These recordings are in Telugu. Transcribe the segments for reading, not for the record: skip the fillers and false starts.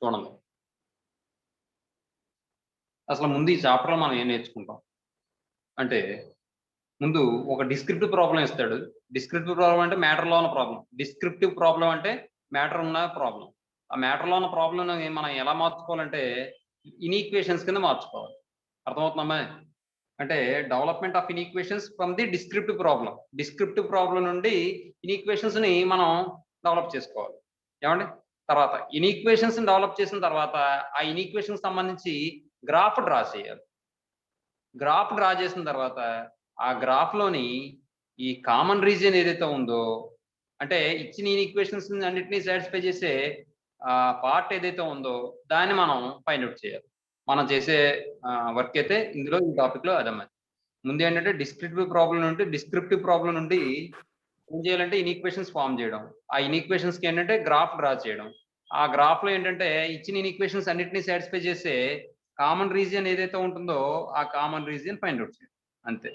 చూడండి. అసలు ముందు ఈ చాప్టర్లో మనం ఏం నేర్చుకుంటాం అంటే, ముందు ఒక డిస్క్రిప్టివ్ ప్రాబ్లం ఇస్తాడు. డిస్క్రిప్టివ్ ప్రాబ్లం అంటే మ్యాటర్‌లో ఉన్న ప్రాబ్లం. డిస్క్రిప్టివ్ ప్రాబ్లం అంటే మ్యాటర్ ఉన్న ప్రాబ్లం. ఆ మ్యాటర్‌లో ఉన్న ప్రాబ్లమ్‌ని మనం ఎలా మార్చుకోవాలంటే ఇనీక్వేషన్స్ కింద మార్చుకోవాలి. అర్థమవుతుందమ్మా? అంటే development of inequations from the descriptive problem. Descriptive problem నుండి ఇనీక్వేషన్స్‌ని మనం డెవలప్ చేసుకోవాలి. ఏమండి? తర్వాత ఇనీక్వేషన్స్‌ని డెవలప్ చేసిన తర్వాత ఆ ఇనీక్వేషన్‌కి సంబంధించి గ్రాఫ్ డ్రా చేయాలి. గ్రాఫ్ డ్రా చేసిన తర్వాత ఆ గ్రాఫ్‌లోని ఈ కామన్ రీజియన్ ఏదైతే ఉందో, అంటే ఇచ్చిన ఈక్వేషన్స్ అన్నిటిని సాటిస్ఫై చేసే పార్ట్ ఏదైతే ఉందో దాన్ని మనం ఫైండ్ ఔట్ చేయాలి. మనం చేసే వర్క్ అయితే ఇందులో ఈ టాపిక్‌లో అదన్నమాట. ముందేంటంటే డిస్క్రిప్టివ్ ప్రాబ్లమ్ నుండి ఏం చేయాలంటే ఇనీక్వేషన్స్ ఫార్మ్ చేయడం. ఆ ఇనీక్వేషన్స్‌కి ఏంటంటే గ్రాఫ్ డ్రా చేయడం. ఆ గ్రాఫ్‌లో ఏంటంటే ఇచ్చిన ఇనీక్వేషన్స్ అన్నిటిని సాటిస్ఫై చేసే కామన్ రీజియన్ ఏదైతే ఉంటుందో ఆ కామన్ రీజియన్ ఫైండ్ ఔట్ చేయడం. అంతే.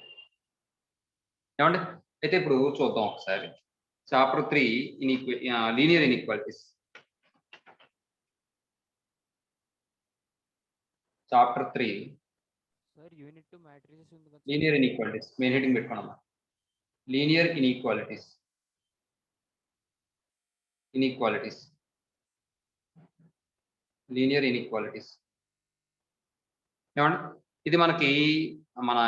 ఏమండి? అయితే ఇప్పుడు చూద్దాం ఒకసారి. Chapter 3 linear inequalities. Chapter 3 sir unit 2 matrices ఉంది కదా. Linear inequalities. మెయిన్ హెడ్డింగ్ పెట్టుకోండమ్మా. Linear inequalities. Inequalities. Linear inequalities. ఏమండి? ఇది మనకి మన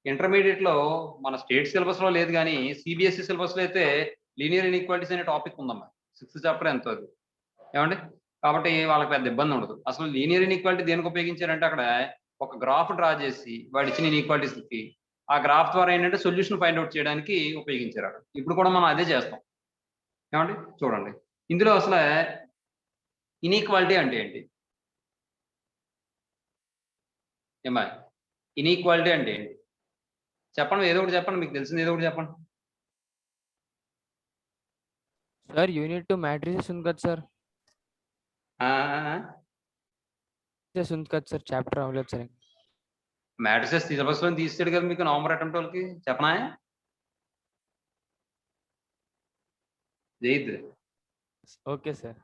ఇంటర్మీడియేట్‌లో మన స్టేట్ సిలబస్‌లో లేదు గానీ, సీబీఎస్ఈ సిలబస్‌లో అయితే లీనియర్ ఇన్‌ఈక్వాలిటీస్ అనే టాపిక్ ఉందమ్మా. 6థ్ చాప్టర్ ఎంతో అది. ఏమండి? కాబట్టి వాళ్ళకి పెద్ద ఇబ్బంది ఉండదు. అసలు లీనియర్ ఇన్‌ఈక్వాలిటీ దేనికి ఉపయోగించారంటే అక్కడ ఒక గ్రాఫ్ డ్రా చేసి వాడిచ్చిన ఇన్‌ఈక్వాలిటీస్‌కి ఆ గ్రాఫ్ ద్వారా ఏంటంటే సొల్యూషన్ ఫైండ్ ఔట్ చేయడానికి ఉపయోగించారు అక్కడ. ఇప్పుడు కూడా మనం అదే చేస్తాం. ఏమండి? చూడండి. ఇందులో అసలు ఇన్‌ఈక్వాలిటీ అంటే ఏంటి? ఏమ్మా? ఇన్‌ఈక్వాలిటీ అంటే ఏంటి? చెప్పండి, ఏదో ఒకటి చెప్పండి. మీకు తెలిసింది ఏదో ఒకటి చెప్పండి. సార్ యూనిట్ 2 మ్యాట్రిసెస్ ఉంది కదా సార్. ఆ! ఆ! ఆ! మ్యాట్రిసెస్ ఉంది కదా సార్, చాప్టర్ అవ్వలేదు సార్. మ్యాట్రిసెస్ సిలబస్‌లోనే తీసేసాడు కదా మీకు నవంబర్ అటెంప్ట్ వాళ్ళకి. చెప్పనా? జైద్. Okay sir.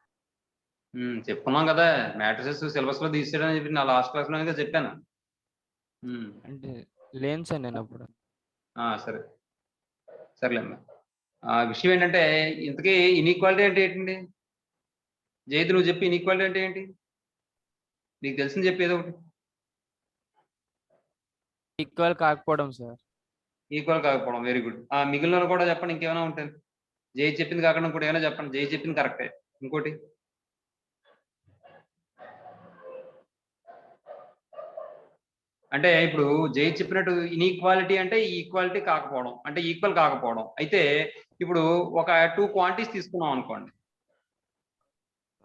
చెప్పుకున్నాం కదా! మ్యాట్రిసెస్ సిలబస్‌లో తీసేసాడని చెప్పి నా లాస్ట్ క్లాస్‌లోనే కదా చెప్పాను. అంటే లేను సార్ నేను అప్పుడు. సరే. సర్లేమ్మా. విషయం ఏంటంటే ఇంతకీ ఇనీక్వాలిటీ అంటే ఏంటండి? జైద్ నువ్వు చెప్పు, ఇనీక్వాలిటీ అంటే ఏంటి? నీకు తెలిసింది చెప్పు ఏదో ఒకటి. ఈక్వల్ కాకపోవడం సార్. ఈక్వల్ కాకపోవడం. Very good. మిగిలినవి కూడా చెప్పండి, ఇంకేమైనా ఉంటాయి. జై చెప్పింది కాకుండా ఇంకోటి ఏమైనా చెప్పండి. జై చెప్పింది కరెక్టే. ఇంకోటి. అంటే ఇప్పుడు జై చెప్పినట్టు ఇనీక్వాలిటీ అంటే ఈక్వాలిటీ కాకపోవడం. అంటే ఈక్వల్ కాకపోవడం. అయితే ఇప్పుడు ఒక 2 క్వాంటిటీస్ తీసుకున్నాం అనుకోండి.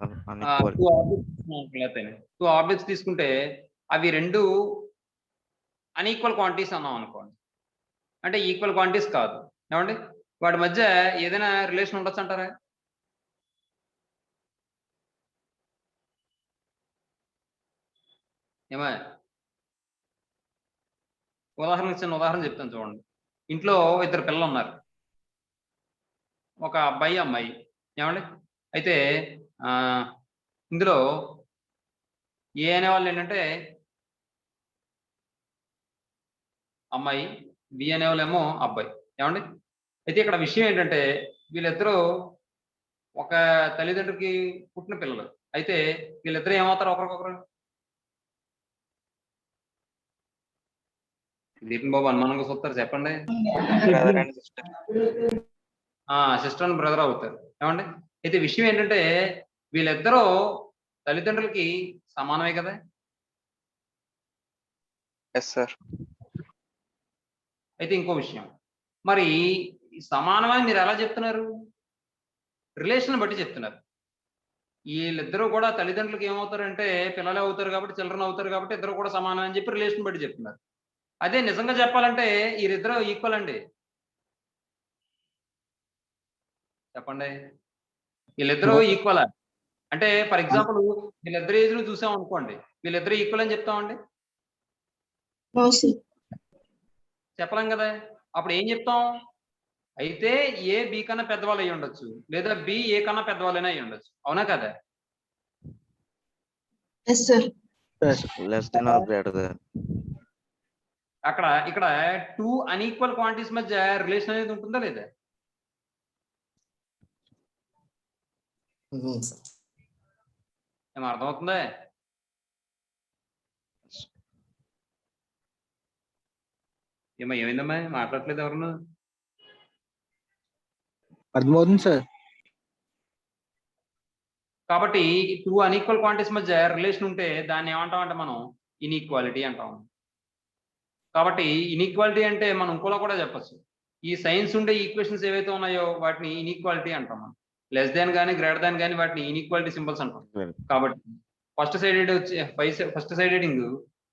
2 ఆబ్జెక్ట్స్ తీసుకున్నాం లేకపోతే 2 ఆబ్జెక్ట్స్ తీసుకుంటే అవి 2 అన్‌ఈక్వల్ క్వాంటిటీస్ అన్నాం అనుకోండి. అంటే ఈక్వల్ క్వాంటిటీస్ కాదు. ఏమండి? వాటి మధ్య ఏదైనా రిలేషన్ ఉండొచ్చంటారా? ఏమయ్య? చిన్న ఉదాహరణ చెప్తాను చూడండి. ఇంట్లో ఇద్దరు పిల్లలున్నారు. ఒక అబ్బాయి, అమ్మాయి. ఏమండి? అయితే ఇందులో ఏ అనేవాళ్ళేంటంటే అమ్మాయి, బి అనేవాళ్ళేమో అబ్బాయి. ఏమండి? అయితే ఇక్కడ విషయం ఏంటంటే వీళ్ళిద్దరూ ఒక తల్లిదండ్రులకి పుట్టిన పిల్లలు. అయితే వీళ్ళిద్దరూ ఏమవుతారు ఒకరికొకరు? దీపన్ బాబు అనుమానంగా చూస్తారు, చెప్పండి. Brother and sister. Sister and brother అవుతారు. ఏమండి? అయితే విషయం ఏంటంటే వీళ్ళిద్దరూ తల్లిదండ్రులకి సమానమే కదా! Yes sir. అయితే ఇంకో విషయం. మరి సమానమని మీరు ఎలా చెప్తున్నారు? రిలేషన్ బట్టి చెప్తున్నారు. ఈళ్ళిద్దరూ కూడా తల్లిదండ్రులకి ఏమవుతారంటే పిల్లలే అవుతారు కాబట్టి, చిల్డ్రన్ అవుతారు కాబట్టి ఇద్దరు కూడా సమానం అని చెప్పి రిలేషన్ బట్టి చెప్తున్నారు. అదే నిజంగా చెప్పాలంటే ఈళ్ళిద్దరూ ఈక్వల్ అండి. చెప్పండి. వీళ్ళిద్దరూ ఈక్వలా? అంటే ఫర్ ఎగ్జాంపుల్ వీళ్ళిద్దరి ఏజ్‌లు చూసామనుకోండి. వీళ్ళిద్దరూ ఈక్వల్ అని చెప్తామండి? చెప్పలేం కదా! అప్పుడు ఏం చెప్తాం? అయితే ఏ బి కన్నా పెద్దవాళ్ళు అయ్యుండొచ్చు. లేదా బి ఏ కన్నా పెద్దవాళ్ళైనా అయ్యుండొచ్చు. అవునా కదా? Yes, sir. less than or greater than. ఇక్కడ టూ అన్ఈక్వల్ క్వాంటిటీస్ మధ్య రిలేషన్ అనేది ఉంటుందా లేదా? ఏమో అర్థమవుతుందా? ఏమైందమ్మా మాట్లాడట్లేదు ఎవరు? అర్థమవుతుంది సార్. కాబట్టి టూ అన్ఈక్వల్ క్వాంటిటీస్ మధ్య రిలేషన్ ఉంటే దాన్ని ఏమంటాం అంటే మనం ఇన్ఈక్వాలిటీ అంటాం. కాబట్టి ఇన్ఈక్వాలిటీ అంటే మనం ఇంకోలా కూడా చెప్పచ్చు. ఈ సైన్స్ ఉండే ఈక్వేషన్స్ ఏవైతే ఉన్నాయో వాటిని ఇన్ఈక్వాలిటీ అంటాం మనం. లెస్ దాన్ కానీ గ్రేటర్ దాన్ కానీ వాటిని ఇన్ఈక్వాలిటీ సింబల్స్ అంటాం. కాబట్టి first side heading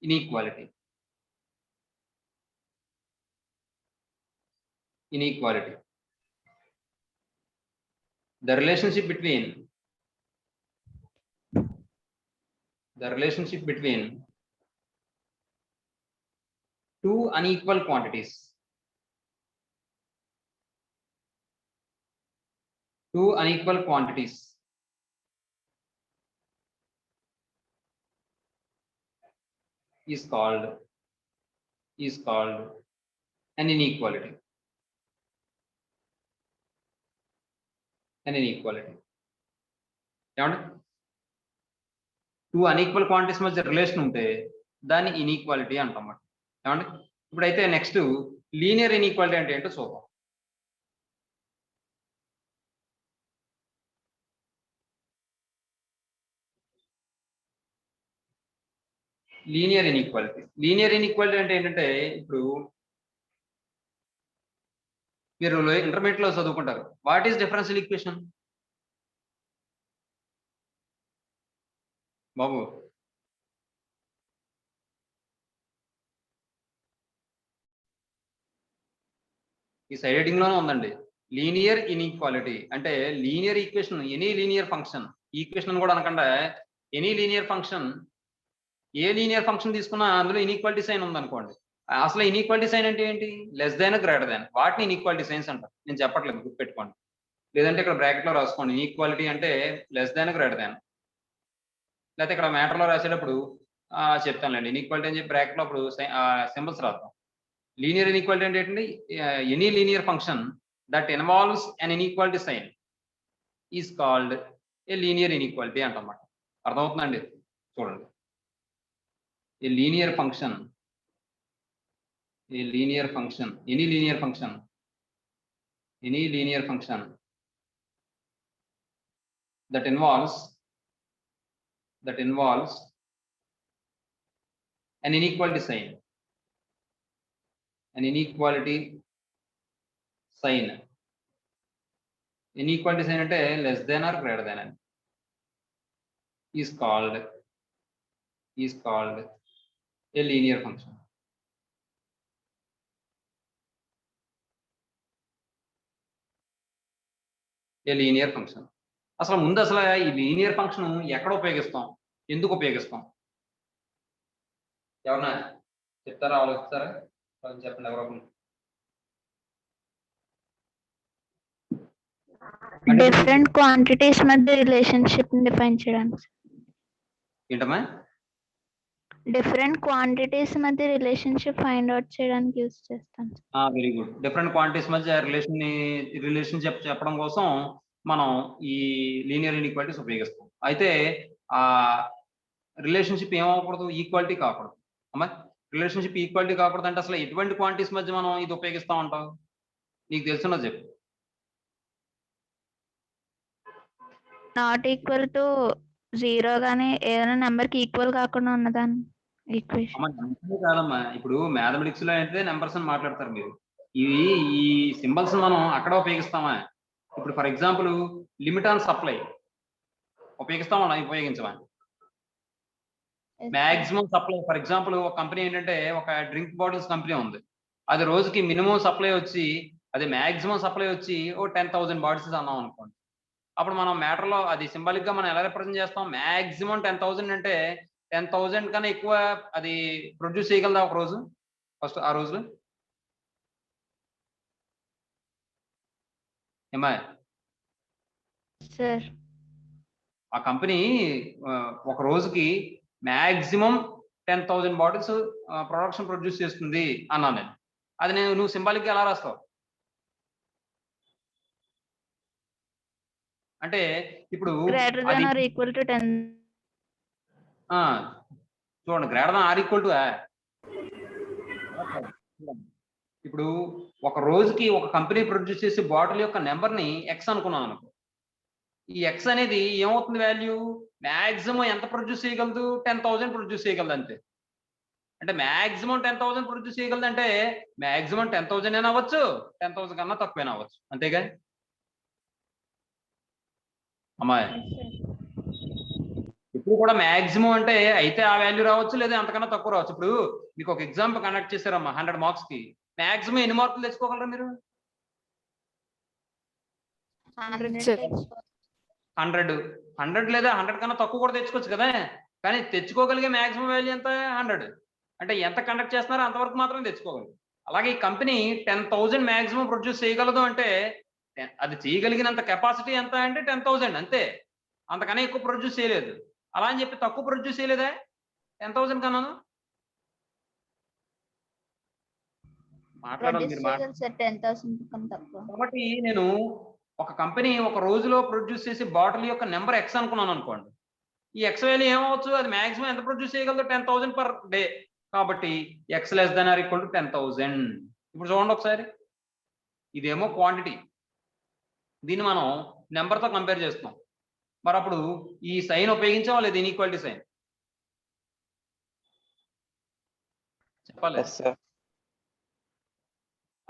inequality. Inequality. The relationship between two unequal quantities. Two unequal quantities is called an inequality. ఏమండి? టూ అన్ఈక్వల్ క్వాంటిటీస్ మధ్య రిలేషన్ ఉంటే దాన్ని ఇన్ఈక్వాలిటీ అంటాం. ఏమండి? ఇప్పుడైతే నెక్స్ట్ లీనియర్ ఇన్ఈక్వాలిటీ అంటే ఏంటో చూద్దాం. లీనియర్ ఇన్ఈక్వాలిటీ అంటే ఏంటంటే ఇప్పుడు మీరు ఇంటర్మీడియట్ లో చదువుకుంటారు. వాట్ ఈస్ డిఫరెన్షియల్ ఈక్వేషన్ బాబు? ఈ సైడ్ హెడింగ్ లోనే ఉందండి. లీనియర్ ఇన్ఈక్వాలిటీ అంటే linear equation, any linear function, equation కూడా అనకుండా ఎనీ లీనియర్ ఫంక్షన్, ఏ లీనియర్ ఫంక్షన్ తీసుకున్నా అందులో ఇన్ఈక్వాలిటీ సైన్ ఉందనుకోండి. అసలు ఇన్ఈక్వాలిటీ సైన్ అంటే ఏంటి? లెస్ దాన్ గ్రేటర్ దాన్, వాటిని ఇన్ఈక్వాలిటీ సైన్స్ అంటారు. నేను చెప్పట్లేదు, గుర్తుపెట్టుకోండి. లేదంటే ఇక్కడ బ్రాకెట్ లో రాసుకోండి. ఇన్ఈక్వాలిటీ అంటే లెస్ దాన్ గ్రేటర్ దాన్. లేకపోతే ఇక్కడ మ్యాటర్ లో రాసేటప్పుడు చెప్తానులేండి. ఇన్ఈక్వాలిటీ అని చెప్పి బ్రాకెట్ లో అప్పుడు సింబల్స్ రాద్దాం. లీనియర్ ఇన్ఈక్వాలిటీ అంటే ఏంటండి? Any linear function that involves an inequality sign is called a linear inequality అంటన్నమాట. అర్థమవుతుందండి? చూడండి, a linear function, any linear function that involves an inequality sign, inequality sign అంటే less than or greater than is called a linear function. Linear function. అసలు ముందు ఈ లీనియర్ ఫంక్షన్ ఎక్కడ ఉపయోగిస్తాం, ఎందుకు ఉపయోగిస్తాం? ఎవరన్నా చెప్తారా, ఆలోచిస్తారా? చెప్పండి ఎవరో. డిఫరెంట్ క్వాంటిటీస్ మధ్య రిలేషన్షిప్ డిఫైన్ చేయడానికి. ఏంటమ్మా? డిఫరెంట్ క్వాంటిటీస్ మధ్య రిలేషన్షిప్ ఫైండ్ అవుట్ చేయడానికి యూజ్ చేస్తాం. Very good. డిఫరెంట్ క్వాంటిటీస్ మధ్య రిలేషన్షిప్ చెప్పడం కోసం మనం ఈ లీనియర్ ఇన్ఈక్వాలిటీస్ ఉపయోగిస్తాం. అయితే ఆ రిలేషన్షిప్ ఏమవకూడదు? ఈక్వాలిటీ కాకూడదు. అమ్మా, రిలేషన్షిప్ ఈక్వాలిటీ కాకూడదు అంటే అసలు ఎటువంటి క్వాంటిటీస్ మధ్య మనం ఇది ఉపయోగిస్తా ఉంటాం? నీకు తెలుసున్నది చెప్పు. నాట్ ఈక్వల్ టు 0 గానీ ఏదైనా నెంబర్ కి ఈక్వల్ కాకుండా ఉన్నదాన్ని ఈక్వేషన్. కాదమ్మా, ఇప్పుడు మ్యాథమెటిక్స్ లో అయితే నెంబర్స్ అని మాట్లాడతారు మీరు. ఈ సింబల్స్ మనం అక్కడ ఉపయోగిస్తామా? ఇప్పుడు for example limit on supply ఉపయోగిస్తామా? ఉపయోగించమా? మాక్సిమం సప్లై, ఫర్ ఎగ్జాంపుల్ ఒక కంపెనీ ఏంటంటే ఒక డ్రింక్ బాటిల్స్ కంపెనీ ఉంది. అది రోజుకి మినిమం సప్లై వచ్చి, అది మాక్సిమం సప్లై వచ్చి 10,000 బాటిల్స్ అన్నాం అనుకోండి. అప్పుడు మనం మ్యాటర్ లో అది సింబాలిక్ గా మనం ఎలా రిప్రజెంట్ చేస్తాం? మాక్సిమం 10,000 అంటే 10,000 కన్నా ఎక్కువ అది ప్రొడ్యూస్ చేయగలదా ఒక రోజు? ఫస్ట్ ఆ రోజులో ఏమా? సార్, ఆ కంపెనీ ఒక రోజుకి మ్యాక్సిమం 10,000 బాటిల్స్ ప్రొడక్షన్ ప్రొడ్యూస్ చేస్తుంది అన్నాను నేను. అది నువ్వు సింబాలిక్ ఎలా రాస్తావు? అంటే ఇప్పుడు greater అది than or equal to 10. చూడండి, greater than or equal to ఇప్పుడు ఒక రోజుకి ఒక కంపెనీ ప్రొడ్యూస్ చేసే బాటిల్ యొక్క నెంబర్ని ఎక్స్ అనుకున్నాను అనుకో. ఈ ఎక్స్ అనేది ఏమవుతుంది వాల్యూ? మ్యాక్సిమం ఎంత ప్రొడ్యూస్ చేయగలదు? 10,000 ప్రొడ్యూస్ చేయగలదు అంతే. అంటే మ్యాక్సిమం 10,000 ప్రొడ్యూస్ చేయగలదు అంటే మ్యాక్సిమం 10,000 అయినా అవ్వచ్చు, 10,000 కన్నా తక్కువైనా అవ్వచ్చు, అంతేగా అమ్మాయి? ఇప్పుడు కూడా మ్యాక్సిమం అంటే అయితే ఆ వాల్యూ రావచ్చు, లేదా అంతకన్నా తక్కువ రావచ్చు. ఇప్పుడు మీకు ఒక ఎగ్జాంపుల్ కండక్ట్ చేశారమ్మా 100 మార్క్స్ కి, మ్యాక్సిమం ఎన్ని మార్కులు తెచ్చుకోగలరా మీరు? 100 లేదా 100 కన్నా తక్కువ కూడా తెచ్చుకోవచ్చు కదా. కానీ తెచ్చుకోగలిగే మ్యాక్సిమం వాల్యూ ఎంత? 100. అంటే ఎంత కండక్ట్ చేస్తున్నారో అంతవరకు మాత్రం తెచ్చుకోగలరు. అలాగే ఈ కంపెనీ 10,000 మ్యాక్సిమం ప్రొడ్యూస్ చేయగలదు అంటే అది చేయగలిగినంత కెపాసిటీ ఎంత అంటే 10,000 అంతే. అంతకన్నా ఎక్కువ ప్రొడ్యూస్ చేయలేదు. అలా అని చెప్పి తక్కువ ప్రొడ్యూస్ చేయలేదా 10,000 కన్నాను? మాట్లాడాలి మీరు. కాబట్టి నేను ఒక కంపెనీ ఒక రోజులో ప్రొడ్యూస్ చేసే బాటిల్ యొక్క నెంబర్ ఎక్స్ అనుకున్నాను అనుకోండి. ఈ ఎక్స్ వాల్యూ ఏమవచ్చు? అది మాక్సిమం ఎంత ప్రొడ్యూస్ చేయగలదు? 10,000 పర్ డే. కాబట్టి x less than or equal to 10,000. ఇప్పుడు చూడండి ఒకసారి, ఇదేమో క్వాంటిటీ, దీన్ని మనం నెంబర్తో కంపేర్ చేస్తున్నాం. మరి అప్పుడు ఈ సైన్ ఉపయోగించావా లేదా? ఇన్ఈక్వాలిటీ సైన్ చెప్పాలి.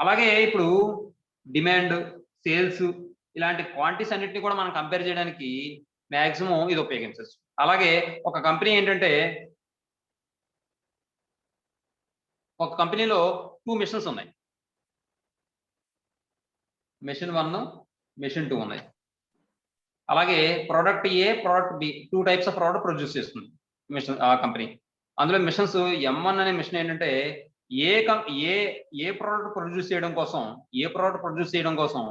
అలాగే ఇప్పుడు డిమాండ్, సేల్స్ ఇలాంటి క్వాంటిటీస్ అన్నిటిని కూడా మనం కంపేర్ చేయడానికి మ్యాక్సిమం ఇది ఉపయోగించవచ్చు. అలాగే ఒక కంపెనీ ఏంటంటే, ఒక కంపెనీలో 2 మిషన్స్ ఉన్నాయి. మెషిన్ 1, మెషిన్ 2 ఉన్నాయి. అలాగే product A, product B, 2 types of product produce చేస్తుంది మిషన్ ఆ కంపెనీ. అందులో మిషన్స్ M1 అనే మిషన్ ఏంటంటే ఏ ప్రోడక్ట్ ప్రొడ్యూస్ చేయడం కోసం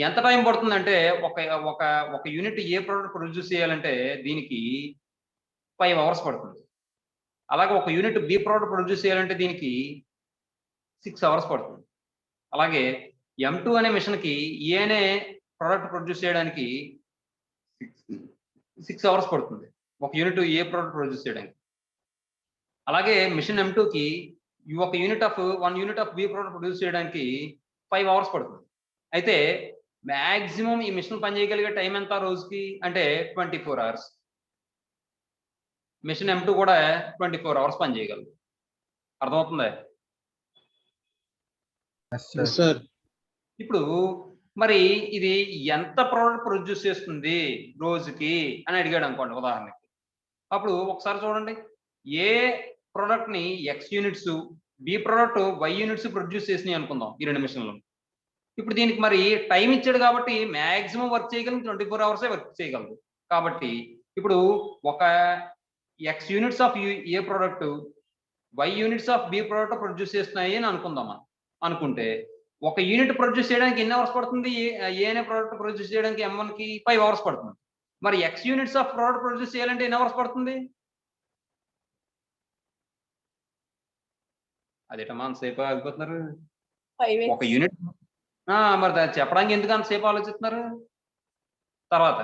ఎంత టైం పడుతుందంటే ఒక యూనిట్ ఏ ప్రోడక్ట్ ప్రొడ్యూస్ చేయాలంటే దీనికి 5 అవర్స్ పడుతుంది. అలాగే ఒక యూనిట్ బి ప్రోడక్ట్ ప్రొడ్యూస్ చేయాలంటే దీనికి 6 అవర్స్ పడుతుంది. అలాగే M2 అనే మిషన్కి ఏ అనే ప్రోడక్ట్ ప్రొడ్యూస్ చేయడానికి 6 అవర్స్ పడుతుంది, ఒక యూనిట్ ఏ ప్రోడక్ట్ ప్రొడ్యూస్ చేయడానికి. అలాగే మిషన్ M2కి 1 unit of B product produce చేయడానికి 5 అవర్స్ పడుతుంది. అయితే మ్యాక్సిమం ఈ మిషన్ పనిచేయగలిగే టైం ఎంత రోజుకి అంటే 24 అవర్స్. మిషన్ M2 కూడా 24 అవర్స్ పనిచేయగలదు. అర్థమవుతుందా? ఇప్పుడు మరి ఇది ఎంత ప్రోడక్ట్ ప్రొడ్యూస్ చేస్తుంది రోజుకి అని అడిగాడు అనుకోండి ఉదాహరణకి. అప్పుడు ఒకసారి చూడండి, ఏ ప్రోడక్ట్ ని X units, B product Y units produce చేసినాయి అనుకుందాం ఈ 2 మిషన్లు. ఇప్పుడు దీనికి మరి టైం ఇచ్చాడు కాబట్టి మ్యాక్సిమం వర్క్ చేయగలదు 24 అవర్సే వర్క్ చేయగలదు. కాబట్టి ఇప్పుడు ఒక X units of A product Y units of B product produce చేస్తున్నాయి అని అనుకుందామా. అనుకుంటే ఒక యూనిట్ ప్రొడ్యూస్ చేయడానికి ఎన్ని అవర్స్ పడుతుంది? ఏ అనే ప్రోడక్ట్ ప్రొడ్యూస్ చేయడానికి M1కి 5 అవర్స్ పడుతుంది. మరి X units of product produce చేయాలంటే ఎన్ని అవర్స్ పడుతుంది? అదేటమ్మా అంతసేపు ఆగిపోతున్నారు? ఒక యూనిట్ మరి దాన్ని చెప్పడానికి ఎందుకు అంతసేపు ఆలోచిస్తున్నారు? తర్వాత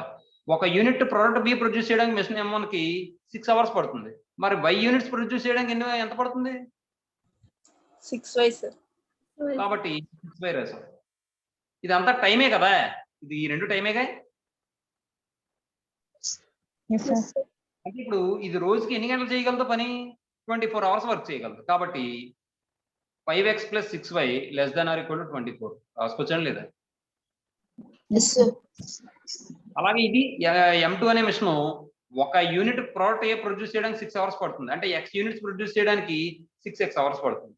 ఒక యూనిట్ ప్రోడక్ట్ బి ప్రొడ్యూస్ చేయడానికి మిషన్ M1కి 6 అవర్స్ పడుతుంది. మరి Y యూనిట్స్ ప్రొడ్యూస్ చేయడానికి ఎంత పడుతుంది? 6y sir. కాబట్టి 6y రాసాం. ఇదంతా టైమే కదా, ఇది ఈ 2 టైమేగా. అంటే ఇప్పుడు ఇది రోజుకి ఎన్ని గంటలు చేయగలదు పని? 24 అవర్స్ వర్క్ చేయగలదు. కాబట్టి 5x + 6y less than or equal to 24 రాసుకొచ్చాను లేదా? అలాగే ఇది M2 అనే మిషన్ ఒక యూనిట్ ప్రోడక్ట్ ఏ ప్రొడ్యూస్ చేయడానికి 6 అవర్స్ పడుతుంది. అంటే X యూనిట్స్ ప్రొడ్యూస్ చేయడానికి 6x అవర్స్ పడుతుంది.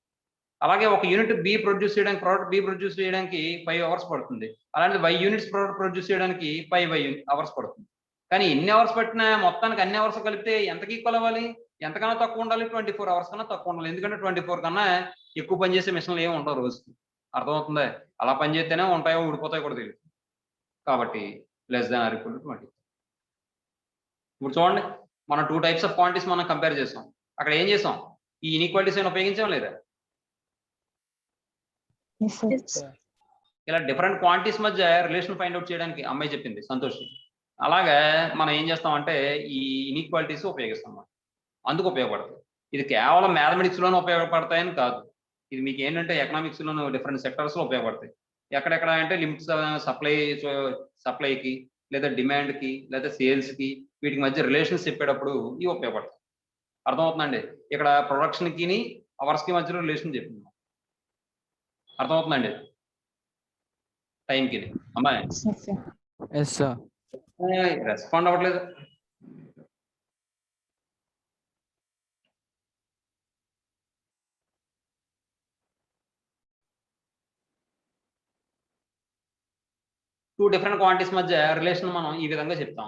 అలాగే ఒక యూనిట్ బి ప్రొడ్యూస్ చేయడానికి, ప్రోడక్ట్ బి ప్రొడ్యూస్ చేయడానికి 5 అవర్స్ పడుతుంది. అలాంటి Y యూనిట్స్ ప్రోడక్ట్ ప్రొడ్యూస్ చేయడానికి 5y అవర్స్ పడుతుంది. కానీ ఎన్ని అవర్స్ పట్టినా మొత్తానికి అన్ని అవర్స్ కలిపితే ఎంతకి ఈక్వల్ అవ్వాలి? ఎంతకన్నా తక్కువ ఉండాలి? 24 అవర్స్ కన్నా తక్కువ ఉండాలి. ఎందుకంటే 24 కన్నా ఎక్కువ పనిచేసే మిషన్లు ఏమి ఉండవు రోజుకి. అర్థమవుతుందా? అలా పనిచేస్తేనే ఉంటాయో ఊడిపోతాయో కూడా తెలియదు. కాబట్టి less than or equal to 20. ఇప్పుడు చూడండి, మనం 2 టైప్స్ ఆఫ్ క్వాంటిటీస్ మనం కంపేర్ చేసాం. అక్కడ ఏం చేసాం? ఈ ఇన్ఈక్వాలిటీస్ ఏమైనా ఉపయోగించాం లేదా? ఇలా డిఫరెంట్ క్వాంటిటీస్ మధ్య రిలేషన్ ఫైండ్ అవుట్ చేయడానికి అమ్మాయి చెప్పింది సంతోష్. అలాగా మనం ఏం చేస్తామంటే ఈ ఇన్ఈక్వాలిటీస్ ఉపయోగిస్తాం. అందుకు ఉపయోగపడుతుంది. ఇది కేవలం మ్యాథమెటిక్స్ లోనే ఉపయోగపడతాయని కాదు. ఇది మీకు ఏంటంటే ఎకనామిక్స్ లోను డిఫరెంట్ సెక్టర్స్ లో ఉపయోగపడతాయి. ఎక్కడెక్కడ అంటే లిమిట్స్ సప్లైకి లేదా డిమాండ్ కి లేదా సేల్స్ కి వీటికి మధ్య రిలేషన్స్ చెప్పేటప్పుడు ఇవి ఉపయోగపడతాయి. అర్థమవుతుందండి? ఇక్కడ ప్రొడక్షన్ కి అవర్స్ కి మధ్య రిలేషన్ చెప్పింది. అర్థమవుతుందండి? టైంకి అమ్మాయి ఎస్ సార్. రెస్పాండ్ అవ్వట్లేదు. టూ డిఫరెంట్ క్వాంటిటీస్ మధ్య రిలేషన్ మనం ఈ విధంగా చెప్తాం.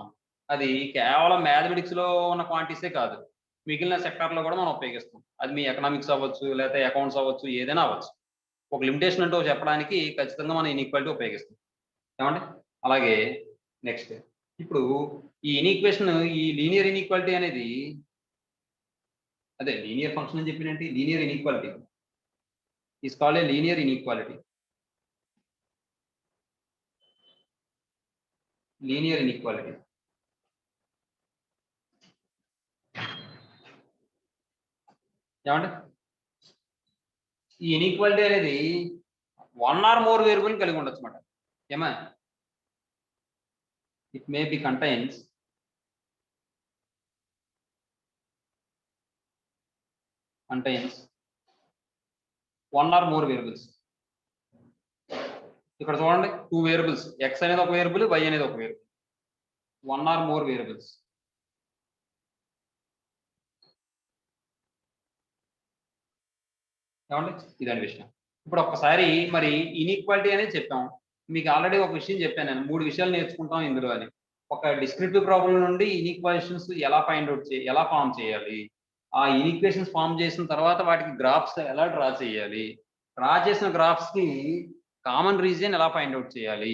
అది కేవలం మ్యాథమెటిక్స్ లో ఉన్న క్వాంటిటీసే కాదు, మిగిలిన సెక్టార్ లో కూడా మనం ఉపయోగిస్తాం. అది మీ ఎకనామిక్స్ అవ్వచ్చు, లేకపోతే అకౌంట్స్ అవ్వచ్చు, ఏదైనా అవ్వచ్చు. ఒక లిమిటేషన్ అంటూ చెప్పడానికి ఖచ్చితంగా మనం ఇన్ఈక్వాలిటీ ఉపయోగిస్తాం. ఏమండి? అలాగే నెక్స్ట్ ఇప్పుడు ఈ ఇన్ఈక్వేషన్, ఈ లీనియర్ ఇన్ఈక్వాలిటీ అనేది అదే లీనియర్ ఫంక్షన్ అని చెప్పినంటే linear inequality is called a linear inequality. Linear inequality ఏమండి? ఈ ఇన్ఈక్వాలిటీ అనేది 1 or more వేరియబుల్ కలిగి ఉండొచ్చు అన్నమాట. ఏమా? It may be contains one or more variables. ఇక్కడ చూడండి 2 వేరియబుల్స్, ఎక్స్ అనేది ఒక వేరియబుల్, వై అనేది ఒక వేరియబుల్. 1 or more variables. ఏమండి? ఇదని విషయం. ఇప్పుడు ఒక్కసారి మరి ఇన్ఈక్వాలిటీ అనేది చెప్పాం. మీకు ఆల్రెడీ ఒక విషయం చెప్పాను నేను, 3 విషయాలు నేర్చుకుంటాం ఇందులో అని. ఒక డిస్క్రిప్టివ్ ప్రాబ్లం నుండి ఇన్ఈక్వేషన్స్ ఎలా ఫైండ్ అవుట్ ఎలా ఫామ్ చేయాలి, ఆ ఇన్ఈక్వేషన్స్ ఫామ్ చేసిన తర్వాత వాటికి గ్రాఫ్స్ ఎలా డ్రా చేయాలి, డ్రా చేసిన గ్రాఫ్స్ కి కామన్ రీజియన్ ఎలా ఫైండ్ అవుట్ చేయాలి,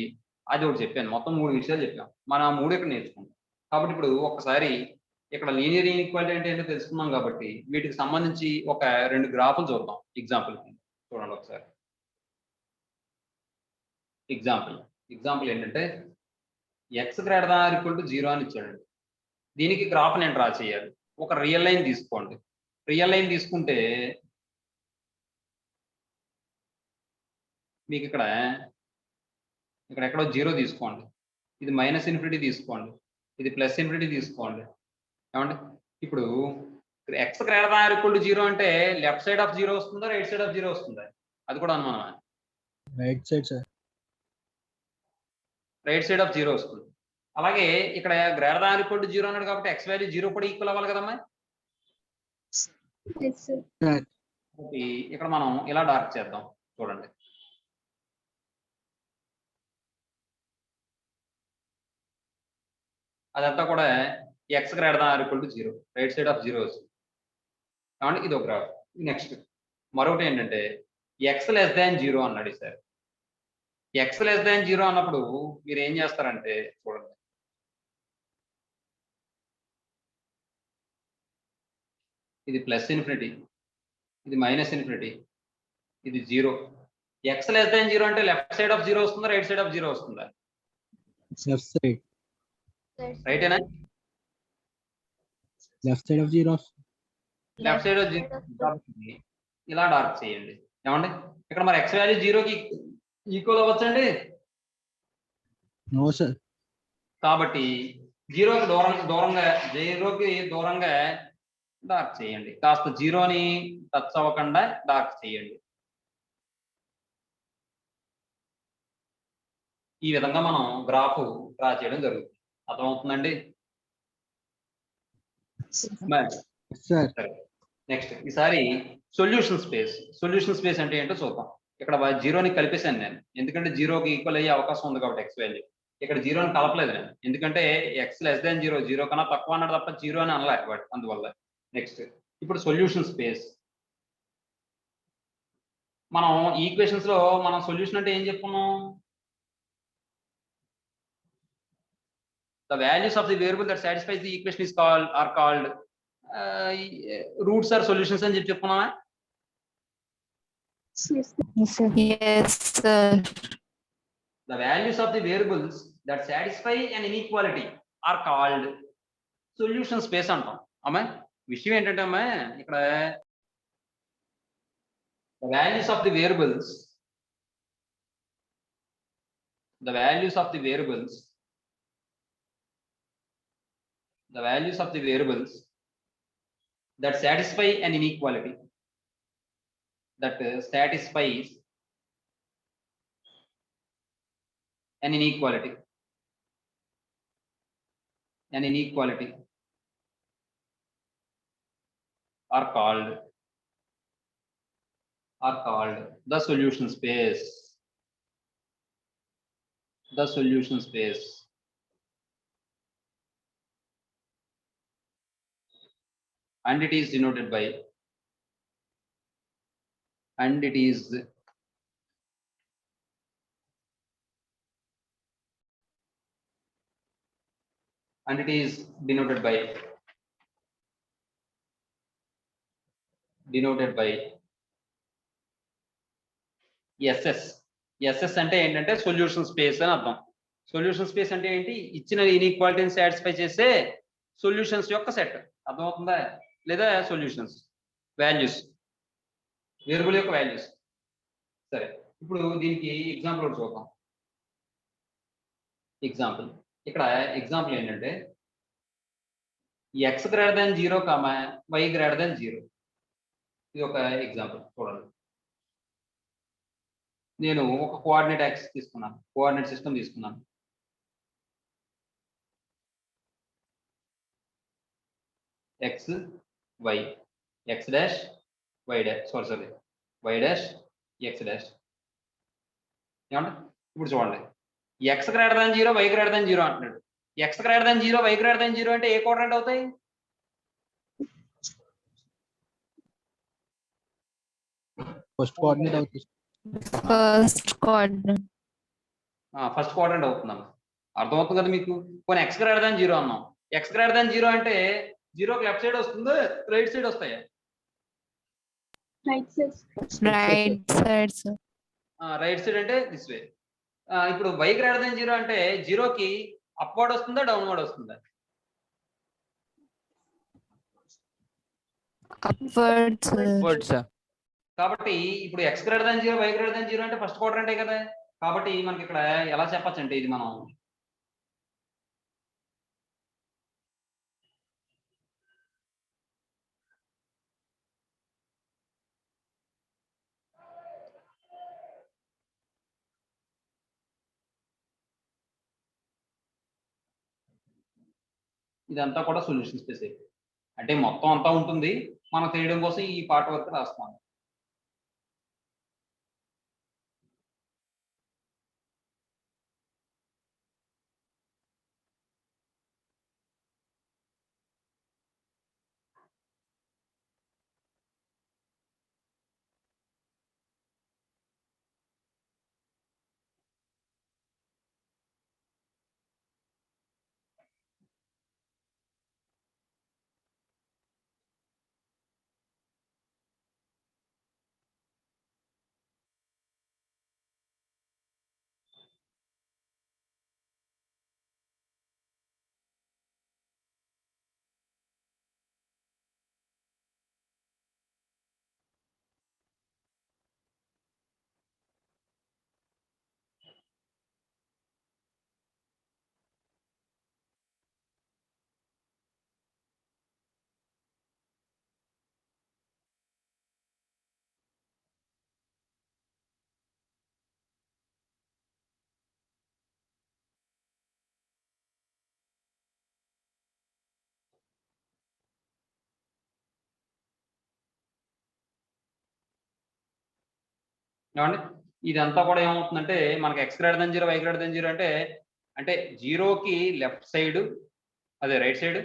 అది ఒకటి చెప్పాను. మొత్తం 3 విషయాలు చెప్పాం. మనం ఆ 3 ఇక్కడ నేర్చుకుంటాం. కాబట్టి ఇప్పుడు ఒక్కసారి ఇక్కడ లీనియర్ ఇన్ఈక్వాలిటీ అంటే ఏంటో తెలుసుకున్నాం కాబట్టి వీటికి సంబంధించి ఒక 2 గ్రాఫ్లు చూద్దాం. ఎగ్జాంపుల్ చూడండి ఒకసారి. ఎగ్జాంపుల్ ఏంటంటే X greater than or equal to 0 అని ఇచ్చాడండి. దీనికి గ్రాఫ్ నేను డ్రా చేయాలి. ఒక రియల్ లైన్ తీసుకోండి. రియల్ లైన్ తీసుకుంటే మీకు ఇక్కడ ఎక్కడో 0 తీసుకోండి, ఇది -∞ తీసుకోండి, ఇది +∞ తీసుకోండి. ఏమండి? ఇప్పుడు X greater than or equal to 0 అంటే లెఫ్ట్ సైడ్ ఆఫ్ 0 వస్తుందా, రైట్ సైడ్ ఆఫ్ 0 వస్తుందా? అది కూడా అనుమానమే. Right side sir. Right side of 0 వస్తుంది. అలాగే ఇక్కడ greater than or equal to 0 అన్నాడు కాబట్టి ఎక్స్ వాల్యూ 0 కూడా ఈక్వల్ అవ్వాలి కదమ్మా. ఇక్కడ మనం ఇలా డార్క్ చేద్దాం చూడండి. అదంతా కూడా X greater than or equal to 0, right side of 0 వస్తుంది. కాబట్టి ఇది ఒక గ్రాఫ్. నెక్స్ట్ మరొకటి ఏంటంటే ఎక్స్ లెస్ దాన్ 0 అన్నాడు సార్. ఎక్స్ లెస్ దాన్ 0 అన్నప్పుడు మీరు ఏం చేస్తారంటే చూడండి, ఇది +∞, ఇది -∞, ఇది 0. ఎక్స్ లెస్ దాన్ 0 అంటే లెఫ్ట్ సైడ్ ఆఫ్ 0 వస్తుందా, రైట్ సైడ్ ఆఫ్ 0 వస్తుందా? Left side. రైటేనా? Left side of 0. Left side of 0 ఇలా డార్క్ చేయండి. ఏమండి? ఇక్కడ మరి ఎక్స్ వాల్యూ 0కి ఈక్వల్ అవ్వచ్చండి? No sir. కాబట్టి 0కి దూరంగా డార్క్ చేయండి. కాస్త 0ని టచ్ అవ్వకుండా డార్క్ చేయండి. ఈ విధంగా మనం గ్రాఫ్ డ్రా చేయడం జరుగుతుంది. అర్థమవుతుందండి? నెక్స్ట్ ఈసారి సొల్యూషన్ స్పేస్ అంటే ఏంటో చూద్దాం. ఇక్కడ 0ని కలిపేశాను నేను, ఎందుకంటే 0కి ఈక్వల్ అయ్యే అవకాశం ఉంది కాబట్టి ఎక్స్ వాల్యూ. ఇక్కడ 0ని కలపలేదు నేను, ఎందుకంటే ఎక్స్ లెస్ దాన్ 0 కన్నా తక్కువ అన్నాడు తప్ప 0 అని అనలే అందువల్ల. నెక్స్ట్ ఇప్పుడు సొల్యూషన్ స్పేస్. మనం ఈక్వేషన్స్ లో మనం సొల్యూషన్ అంటే ఏం చెప్పుకున్నాం? The values of the variable that satisfies the equation is called roots or solutions అని చెప్పి చెప్పుకున్నామా? Yes, sir. The values of the variables that satisfy an inequality are called solution space అంటాం. అమ్మా విషయం ఏంటంటే అమ్మా ఇక్కడ the values of the variables that satisfy an inequality that satisfies an inequality are called the solution space. And it is denoted by SS అంటే ఏంటంటే సొల్యూషన్ స్పేస్ అని అర్థం. సొల్యూషన్ స్పేస్ అంటే ఏంటి? ఇచ్చిన ఇన్ఈక్వాలిటీని సాటిస్ఫై చేసే సొల్యూషన్స్ యొక్క సెట్. అర్థమవుతుందా? లేదా సొల్యూషన్స్ వాల్యూస్, వేరియబుల్ యొక్క వాల్యూస్. సరే, ఇప్పుడు దీనికి ఎగ్జాంపుల్ ఒకటి చూద్దాం. ఇక్కడ ఎగ్జాంపుల్ ఏంటంటే x greater than 0, y greater than 0. ఇది ఒక ఎగ్జాంపుల్ చూడండి. నేను ఒక కోఆర్డినేట్ యాక్సిస్ తీసుకున్నాను, కోఆర్డినేట్ సిస్టమ్ తీసుకున్నాను. x y x dash y dash y dash x dash. ఏమంటే ఇప్పుడు చూడండి, x greater than 0, y greater than 0 అంటున్నాడు. x greater than 0, y greater than 0 అంటే ఏ కోఆర్డినేట్ అవుతాయి? ఫస్ట్ కోఆర్డినేట్ అవుతుంది. First quadrant. ఫస్ట్ క్వాడ్రంట్ అవుతుందమ్మా. అర్థమవుతుంది కదా మీకు? కొన్ని x greater than 0 అన్నాం. x greater than 0 అంటే 0కి లెఫ్ట్ సైడ్ వస్తుందో రైట్ సైడ్ వస్తాయా? Right side. Right side, sir. Right side అంటే దిస్ వే. ఇప్పుడు y greater than 0 అంటే 0కి అప్వర్డ్ వస్తుందా డౌన్వర్డ్ వస్తుందా? Upward, sir. Upward, sir. కాబట్టి ఇప్పుడు x greater than 0, y greater than 0 అంటే ఫస్ట్ క్వాడ్రంటే కదా. కాబట్టి మనకి ఇక్కడ ఎలా చెప్పచ్చు అంటే ఇది మనం ఇదంతా కూడా సొల్యూషన్ స్పేస్ అంటే మొత్తం అంతా ఉంటుంది. మనం తెలియడం కోసం ఈ పార్ట్ వరకు రాస్తాం. ఏమండి ఇదంతా కూడా ఏమవుతుందంటే మనకి x greater than 0, y greater than 0 అంటే 0కి లెఫ్ట్ సైడ్ అదే రైట్ సైడ్,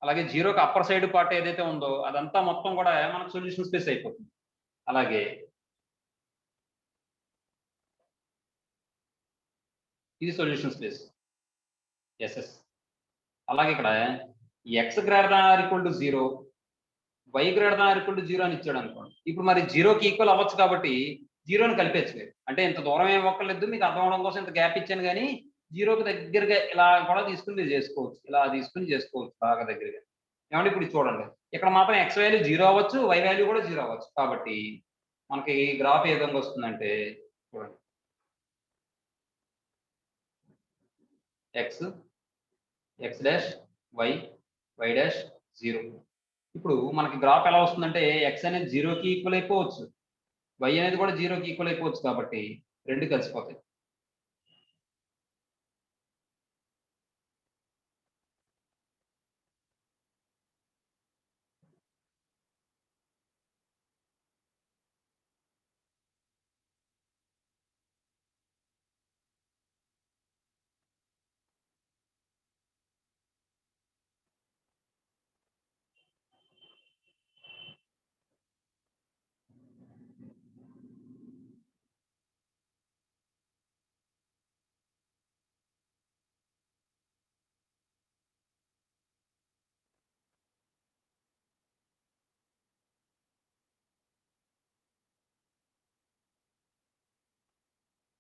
అలాగే 0కి అప్పర్ సైడ్ పార్ట్ ఏదైతే ఉందో అదంతా మొత్తం కూడా మనకు సొల్యూషన్ స్పేస్ అయిపోతుంది. అలాగే ఇది సొల్యూషన్ స్పేస్ ఎస్ఎస్. అలాగే ఇక్కడ x greater than or equal to 0, y greater than or equal to 0 అని ఇచ్చాడు అనుకోండి. ఇప్పుడు మరి 0కి ఈక్వల్ అవ్వచ్చు కాబట్టి 0ని కలిపేచ్చు. అంటే ఇంత దూరం ఏం ఒక్కర్లేదు, మీకు అర్థం అవడం కోసం ఇంత గ్యాప్ ఇచ్చాను, కానీ 0కి దగ్గరగా ఇలా కూడా తీసుకుని చేసుకోవచ్చు, ఇలా తీసుకుని చేసుకోవచ్చు బాగా దగ్గరగా. ఏమంటే ఇప్పుడు చూడండి, ఇక్కడ మాత్రం ఎక్స్ వాల్యూ 0 అవ్వచ్చు, వై వాల్యూ కూడా 0 అవ్వచ్చు. కాబట్టి మనకి గ్రాఫ్ ఏ విధంగా వస్తుందంటే చూడండి, x, x dash, y, y dash 0. ఇప్పుడు మనకి గ్రాఫ్ ఎలా వస్తుందంటే ఎక్స్ అనేది 0కి ఈక్వల్ అయిపోవచ్చు, వై అనేది కూడా 0కి ఈక్వల్ అయిపోవచ్చు. కాబట్టి రెండు కలిసిపోతాయి.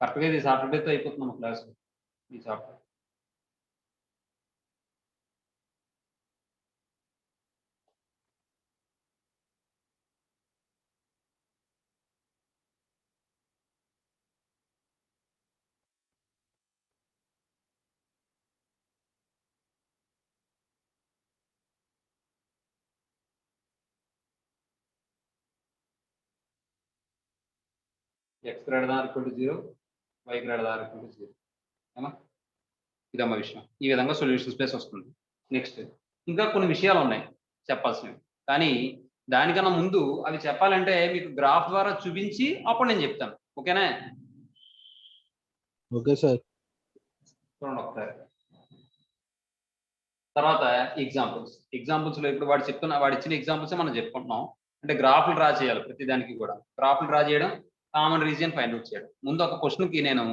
కరెక్ట్గా ఇది సాటర్డేతో అయిపోతుంది మన క్లాస్. ఈ chapter x greater than or equal to 0, y greater than or equal to 0. ఏమా ఇదమ్మా విషయం. ఈ విధంగా సొల్యూషన్ స్పేస్ వస్తుంది. నెక్స్ట్ ఇంకా కొన్ని విషయాలు ఉన్నాయి చెప్పాల్సినవి, కానీ దానికన్నా ముందు అవి చెప్పాలంటే మీకు గ్రాఫ్ ద్వారా చూపించి అప్పుడు నేను చెప్తాను. ఓకేనా? Okay sir. చూడండి ఒకసారి. తర్వాత ఎగ్జాంపుల్స్ లో ఇప్పుడు వాడు ఇచ్చిన ఎగ్జాంపుల్స్ మనం చెప్పుకుంటున్నాం. అంటే గ్రాఫ్లు డ్రా చేయాలి, ప్రతి దానికి కూడా గ్రాఫ్లు డ్రా చేయడం, కామన్ రీజియన్ ఫైండ్ అవుట్ చేయడం. ముందు ఒక క్వశ్చన్కి నేను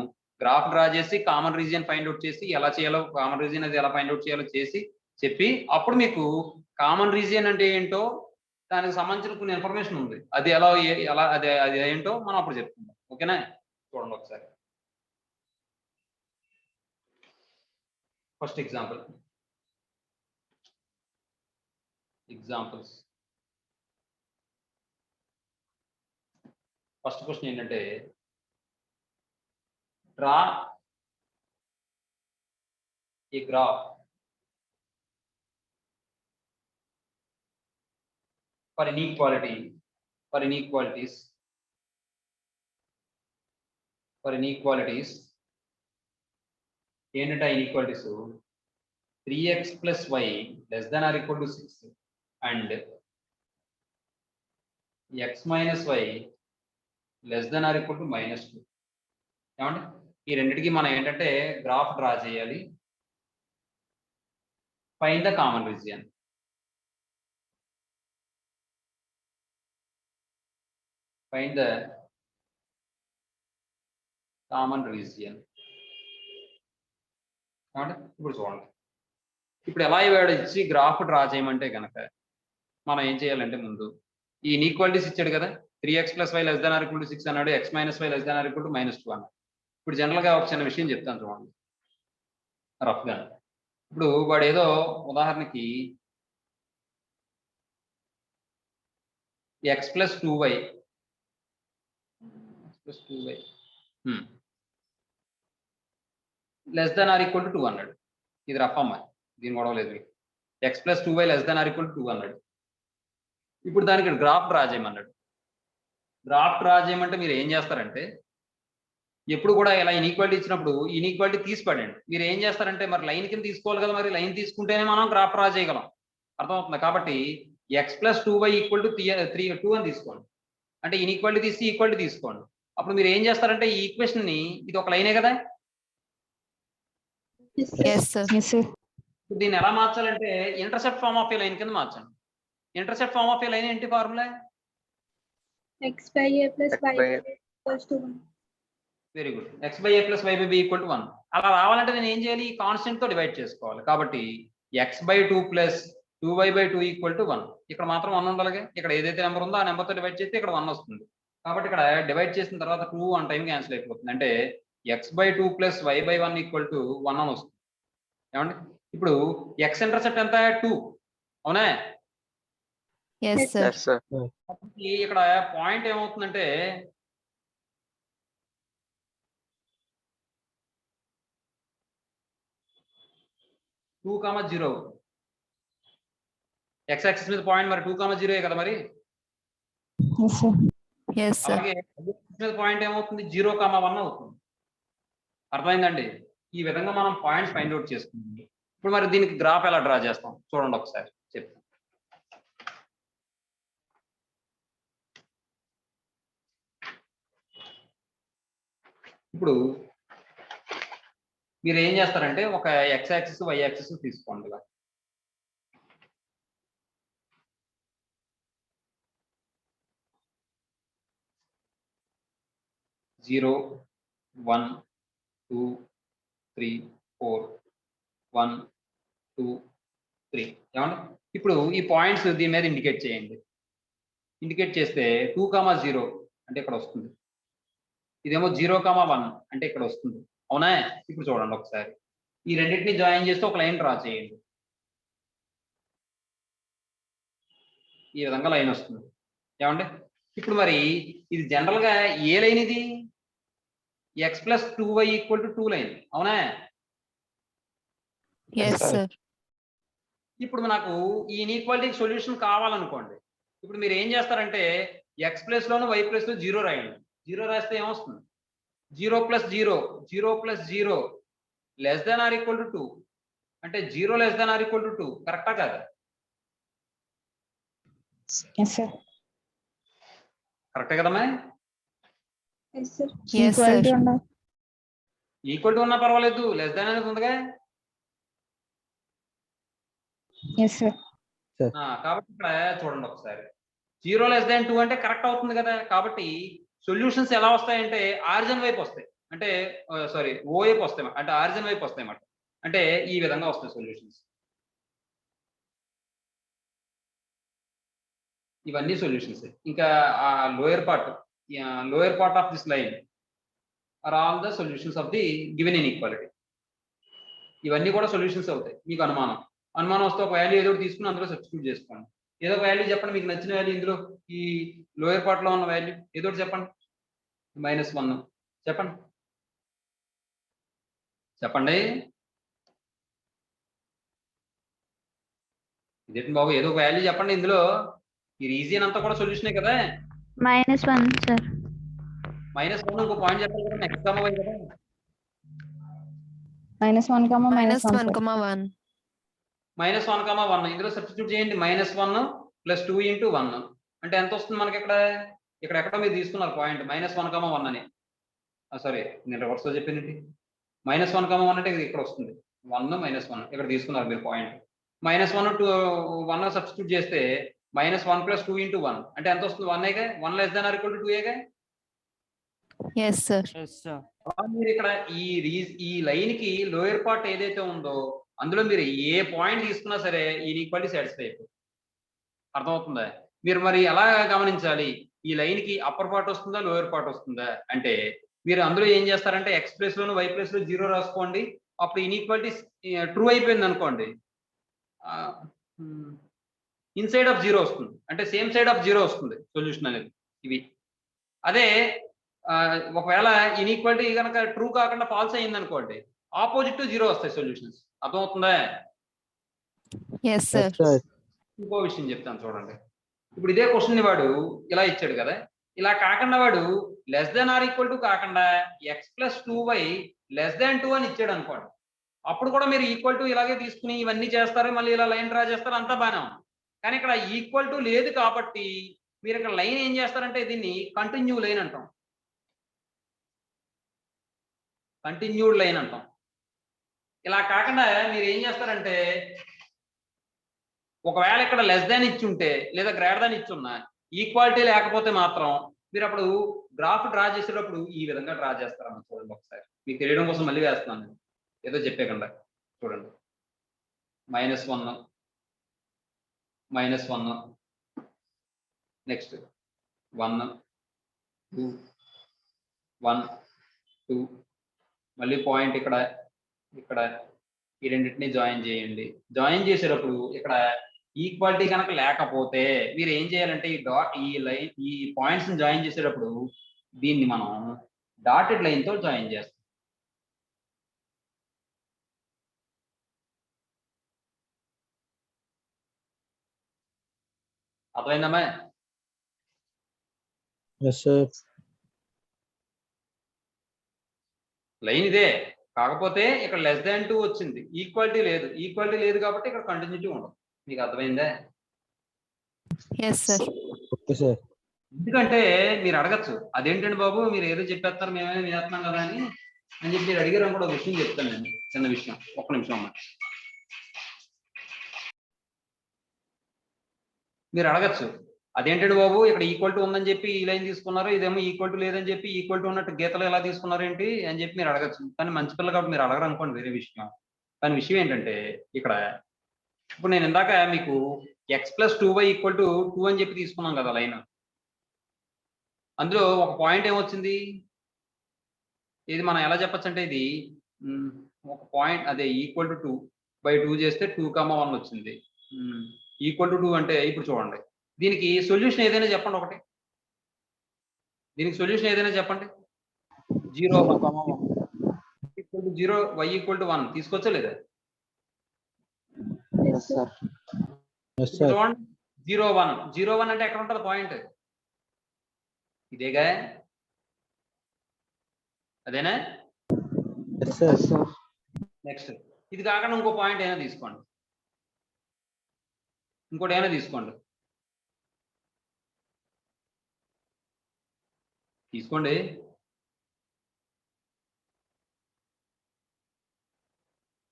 గ్రాఫ్ డ్రా చేసి కామన్ రీజియన్ ఫైండ్ అవుట్ చేసి ఎలా చేయాలో, కామన్ రీజియన్ అది ఎలా ఫైండ్ అవుట్ చేయాలో చేసి చెప్పి, అప్పుడు మీకు కామన్ రీజియన్ అంటే ఏంటో దానికి సంబంధించిన కొన్ని ఇన్ఫర్మేషన్ ఉంది, అది ఎలా అది ఏంటో మనం అప్పుడు చెప్పుకుందాం. ఓకేనా? చూడండి ఒకసారి. First examples. ఫస్ట్ క్వశ్చన్ ఏంటంటే draw A graph for inequalities ఏంటంటే inequalities 3x plus y less than or equal to 6 and x minus y less than or equal to -2. ఏమంటే ఈ రెండింటికి మనం ఏంటంటే గ్రాఫ్ డ్రా చేయాలి. Find the common region. Find the common region. ఇప్పుడు చూడండి, ఇప్పుడు ఎలా ఇచ్చి గ్రాఫ్ డ్రా చేయమంటే కనుక మనం ఏం చేయాలంటే ముందు ఈ ఇన్ఈక్వాలిటీస్ ఇచ్చాడు కదా, 3x plus y less than or equal to 6 అన్నాడు, x minus y less than or equal to -2 అన్నాడు. ఇప్పుడు జనరల్గా ఒక చిన్న విషయం చెప్తాను చూడండి రఫ్గా. ఇప్పుడు వాడు ఏదో ఉదాహరణకి x plus 2y less than or equal to 2 అన్నాడు. ఇది రఫ్ అమ్మా, దీని గొడవ లేదు. x plus 2y less than or equal to 2 అన్నాడు. ఇప్పుడు దానికి గ్రాఫ్ డ్రా చేయమన్నాడు. గ్రాఫ్ డ్రా చేయమంటే మీరు ఏం చేస్తారంటే ఎప్పుడు కూడా ఇలా ఇన్ఈక్వాలిటీ ఇచ్చినప్పుడు ఇన్ఈక్వాలిటీ తీసి పడండి. మీరు ఏం చేస్తారంటే మరి లైన్ కింద తీసుకోవాలి కదా, మరి లైన్ తీసుకుంటేనే మనం గ్రాఫ్ డ్రా చేయగలం. అర్థమవుతుంది? కాబట్టి x plus 2y equal to 2 అని తీసుకోండి. అంటే ఇన్ఈక్వాలిటీ తీసి ఈక్వాలిటీ తీసుకోండి. అప్పుడు మీరు ఏం చేస్తారంటే ఈ ఈక్వేషన్ ని, ఇది ఒక లైనే కదా, దీన్ని ఎలా మార్చాలంటే intercept form of a line కింద మార్చండి. Intercept form of a line ఏంటి formula? x by a plus y equals to 1. Very good. x by a plus y by b equal to 1. అలా రావాలంటే నేను ఏం చేయాలి? కాన్స్టెంట్ తో డివైడ్ చేసుకోవాలి. కాబట్టి x/2 plus 2y/2 equal to 1. ఇక్కడ మాత్రం 1 ఉండాలి. ఇక్కడ ఏదైతే నెంబర్ ఉందో ఆ నెంబర్తో డివైడ్ చేస్తే ఇక్కడ 1 వస్తుంది. కాబట్టి ఇక్కడ డివైడ్ చేసిన తర్వాత 2 1 టైం క్యాన్సిల్ అయిపోతుంది. అంటే x/2 plus y/1 equal to 1 అని వస్తుంది. ఏమండి ఇప్పుడు x ఇంటర్సెప్ట్ ఎంత 2 అవునా? Yes, sir. Yes, sir. ఇక్కడ పాయింట్ ఏమవుతుందంటే two comma zero X axis మీద పాయింట్ మరి 2,0 కదా మరి. Yes, sir. అలాగే మీద పాయింట్ ఏమవుతుంది 0,1 అవుతుంది. అర్థమైందండి? ఈ విధంగా మనం పాయింట్స్ ఫైండ్ అవుట్ చేసుకుంటాం. ఇప్పుడు మరి దీనికి గ్రాఫ్ ఎలా డ్రా చేస్తాం చూడండి ఒకసారి చెప్తాం. ఇప్పుడు మీరు ఏం చేస్తారంటే ఒక ఎక్స్ యాక్సిస్ వై యాక్సిస్ తీసుకోండి. ఇలా 0 1 2 3 4 1 2 3 ఏమండి? ఇప్పుడు ఈ పాయింట్స్ దీని మీద ఇండికేట్ చేయండి. ఇండికేట్ చేస్తే 2,0 అంటే ఇక్కడ వస్తుంది. ఇదేమో 0,1 అంటే ఇక్కడ వస్తుంది. అవునా? ఇప్పుడు చూడండి ఒకసారి ఈ రెండింటిని జాయిన్ చేస్తే ఒక లైన్ డ్రా చేయండి. ఈ విధంగా లైన్ వస్తుంది. ఏమండి? ఇప్పుడు మరి ఇది జనరల్ గా ఏ లైన్ ఇది? x+2y equal to 2 line. అవునా? Yes, sir. ఇప్పుడు నాకు ఈ ఇన్ఈక్వాలిటీకి సొల్యూషన్ కావాలనుకోండి. ఇప్పుడు మీరు ఏం చేస్తారంటే x ప్లస్ లోను y ప్లస్ లో 0 రాయండి. 0 రాస్తే ఏమొస్తుంది? 0 + 0 0 + 0 less than or equal to 2 అంటే 0 less than or equal to 2 కరెక్టా కాదా? Yes, sir. కరెక్టే కదమ్మా? Yes, sir. Yes, sir. Equal to ఉన్నా పర్వాలేదు, లెస్ దాన్ అనేది ఉందిగా. Yes, sir. కాబట్టి ఇక్కడ చూడండి ఒకసారి 0 లెస్ దాన్ 2 అంటే కరెక్ట్ అవుతుంది కదా. కాబట్టి సొల్యూషన్స్ ఎలా వస్తాయంటే ఆరిజిన్ వైపు వస్తాయి. అంటే సారీ ఓ వైపు వస్తాయి అంటే ఆరిజిన్ వైపు వస్తాయి అన్నమాట. అంటే ఈ విధంగా వస్తాయి సొల్యూషన్స్. ఇవన్నీ సొల్యూషన్స్. ఇంకా ఆ lower part of this line are all the solutions of the given inequality. ఇవన్నీ కూడా సొల్యూషన్స్ అవుతాయి. మీకు అనుమానం వస్తే ఒక వాల్యూ ఏదో తీసుకుని అందులో సబ్స్టిట్యూట్ చేసుకోండి. ఏదో ఒక వాల్యూ చెప్పండి, మీకు నచ్చిన వాల్యూ. ఇందులో ఈ లోయర్ పార్ట్ లో ఉన్న వాల్యూ ఏదో ఒకటి చెప్పండి. -1 చెప్పండి. ఇదేంటి బాబు, ఏదో ఒక వాల్యూ చెప్పండి. ఇందులో ఈ రీజియన్ అంతా కూడా సొల్యూషనే కదా. -1 సార్. -1 ఇంకో పాయింట్ చెప్పాలి కదా, x, y కదా. -1, -1, ఇందులో సబ్స్టిట్యూట్ చేయండి. -1 + 2 × 1 అంటే ఎంత వస్తుంది మనకి? ఇక్కడ ఎక్కడో మీరు తీసుకున్నారు పాయింట్ -1,1 అని. సారీ నేను రివర్స్ లో చెప్పానండి. -1,1 అంటే ఇక్కడ వస్తుంది. 1 -1 ఇక్కడ తీసుకున్నారు మీరు పాయింట్. -1 to 1 సబ్స్టిట్యూట్ చేస్తే -1 + 2 × 1 అంటే ఎంత వస్తుంది? 1 1 less than or equal to 2 Yes, sir. మీరు ఇక్కడ ఈ లైన్ కి లోయర్ పార్ట్ ఏదైతే ఉందో అందులో మీరు ఏ పాయింట్ తీసుకున్నా సరే ఈ ఈక్వాలిటీ సాటిస్ఫై అయిపోతుంది. అర్థమవుతుందా? మీరు మరి ఎలా గమనించాలి? ఈ లైన్ కి అప్పర్ పార్ట్ వస్తుందా లోయర్ పార్ట్ వస్తుందా అంటే మీరు అందులో ఏం చేస్తారంటే x ప్లస్ లోను y ప్లస్ లో 0 రాసుకోండి. అప్పుడు ఇన్ఈక్వాలిటీ ట్రూ అయిపోయింది అనుకోండి, ఇన్సైడ్ ఆఫ్ 0 వస్తుంది. అంటే సేమ్ సైడ్ ఆఫ్ 0 వస్తుంది సొల్యూషన్ అనేది. ఇవి అదే ఒకవేళ ఇన్ఈక్వాలిటీ కనుక ట్రూ కాకుండా ఫాల్స్ అయ్యింది అనుకోండి, ఆపోజిట్ టు 0 వస్తాయి సొల్యూషన్స్. అర్థమవుతుందా? Yes, sir. ఇంకో విషయం చెప్తాను చూడండి. ఇప్పుడు ఇదే క్వశ్చన్ వాడు ఇలా ఇచ్చాడు కదా, ఇలా కాకుండా వాడు less than or equal to కాకుండా x+2y లెస్ దాన్ 2 అని ఇచ్చాడు అనుకోండి, అప్పుడు కూడా మీరు ఈక్వల్ టు ఇలాగే తీసుకుని ఇవన్నీ చేస్తారు, మళ్ళీ ఇలా లైన్ డ్రా చేస్తారు, అంతా బాగానే ఉంది. కానీ ఇక్కడ ఈక్వల్ టు లేదు కాబట్టి మీరు ఇక్కడ లైన్ ఏం చేస్తారంటే దీన్ని కంటిన్యూ లైన్ అంటాం. కంటిన్యూడ్ లైన్ అంటాం. ఇలా కాకుండా మీరు ఏం చేస్తారంటే ఒకవేళ ఇక్కడ లెస్ దాన్ ఇచ్చి ఉంటే లేదా గ్రేటర్ దాన్ ఇచ్చి ఉన్నా ఈక్వాలిటీ లేకపోతే మాత్రం మీరు అప్పుడు గ్రాఫ్ డ్రా చేసేటప్పుడు ఈ విధంగా డ్రా చేస్తారన్న. చూడండి ఒకసారి మీకు తెలియడం కోసం మళ్ళీ వేస్తున్నాను, ఏదో చెప్పేకుండా చూడండి. -1 -1 నెక్స్ట్ 1 2 1 2 మళ్ళీ పాయింట్ ఇక్కడ ఈ రెండింటిని జాయిన్ చేయండి. జాయిన్ చేసేటప్పుడు ఇక్కడ ఈక్వాలిటీ కనుక లేకపోతే మీరు ఏం చేయాలంటే ఈ పాయింట్స్ జాయిన్ చేసేటప్పుడు దీన్ని మనం డాటెడ్ లైన్ తో జాయిన్ చేస్తాం. అర్థమైందమ్మా? Yes sir. లైన్ ఇదే, కాకపోతే ఇక్కడ <2 వచ్చింది, ఈక్వాలిటీ లేదు కాబట్టి ఇక్కడ కంటిన్యూటీ ఉండదు. మీకు అర్థమైందా? Yes sir. Okay sir. ఎందుకంటే మీరు అడగచ్చు, అదేంటండి బాబు మీరు ఏదో చెప్పేస్తారు మేమేమో వినేస్తున్నాం కదా అని చెప్పి మీరు అడిగారు కూడా ఒక విషయం చెప్తాను నేను, చిన్న విషయం, ఒక్క నిమిషం అమ్మా. మీరు అడగచ్చు, అదేంటండి బాబు ఇక్కడ ఈక్వల్ ఉందని చెప్పి ఈ లైన్ తీసుకున్నారు, ఇదేమో ఈక్వల్ లేదని చెప్పి ఈక్వల్ ఉన్నట్టు గీతలు ఎలా తీసుకున్నారు ఏంటి అని చెప్పి మీరు అడగచ్చు. కానీ మంచి పిల్ల కాబట్టి మీరు అడగరు అనుకోండి, వేరే విషయం. కానీ విషయం ఏంటంటే ఇక్కడ ఇప్పుడు నేను ఇందాక మీకు x+2y = 2 అని చెప్పి తీసుకున్నాం కదా లైన్. అందులో ఒక పాయింట్ ఏమొచ్చింది, ఇది మనం ఎలా చెప్పచ్చు అంటే ఇది ఒక పాయింట్, అదే =2/2 చేస్తే 2,1 వచ్చింది. =2 అంటే ఇప్పుడు చూడండి, దీనికి సొల్యూషన్ ఏదైనా చెప్పండి ఒకటి. దీనికి సొల్యూషన్ ఏదైనా చెప్పండి. 0 0 y = 1 తీసుకొచ్చా లేదా? Yes, sir. Yes sir. చూడండి 0 1 అంటే ఎక్కడ ఉంటుంది పాయింట్? ఇదేగా, అదేనా? Yes sir. నెక్స్ట్ ఇది కాకుండా ఇంకో పాయింట్ అయినా తీసుకోండి, ఇంకోటి అయినా తీసుకోండి.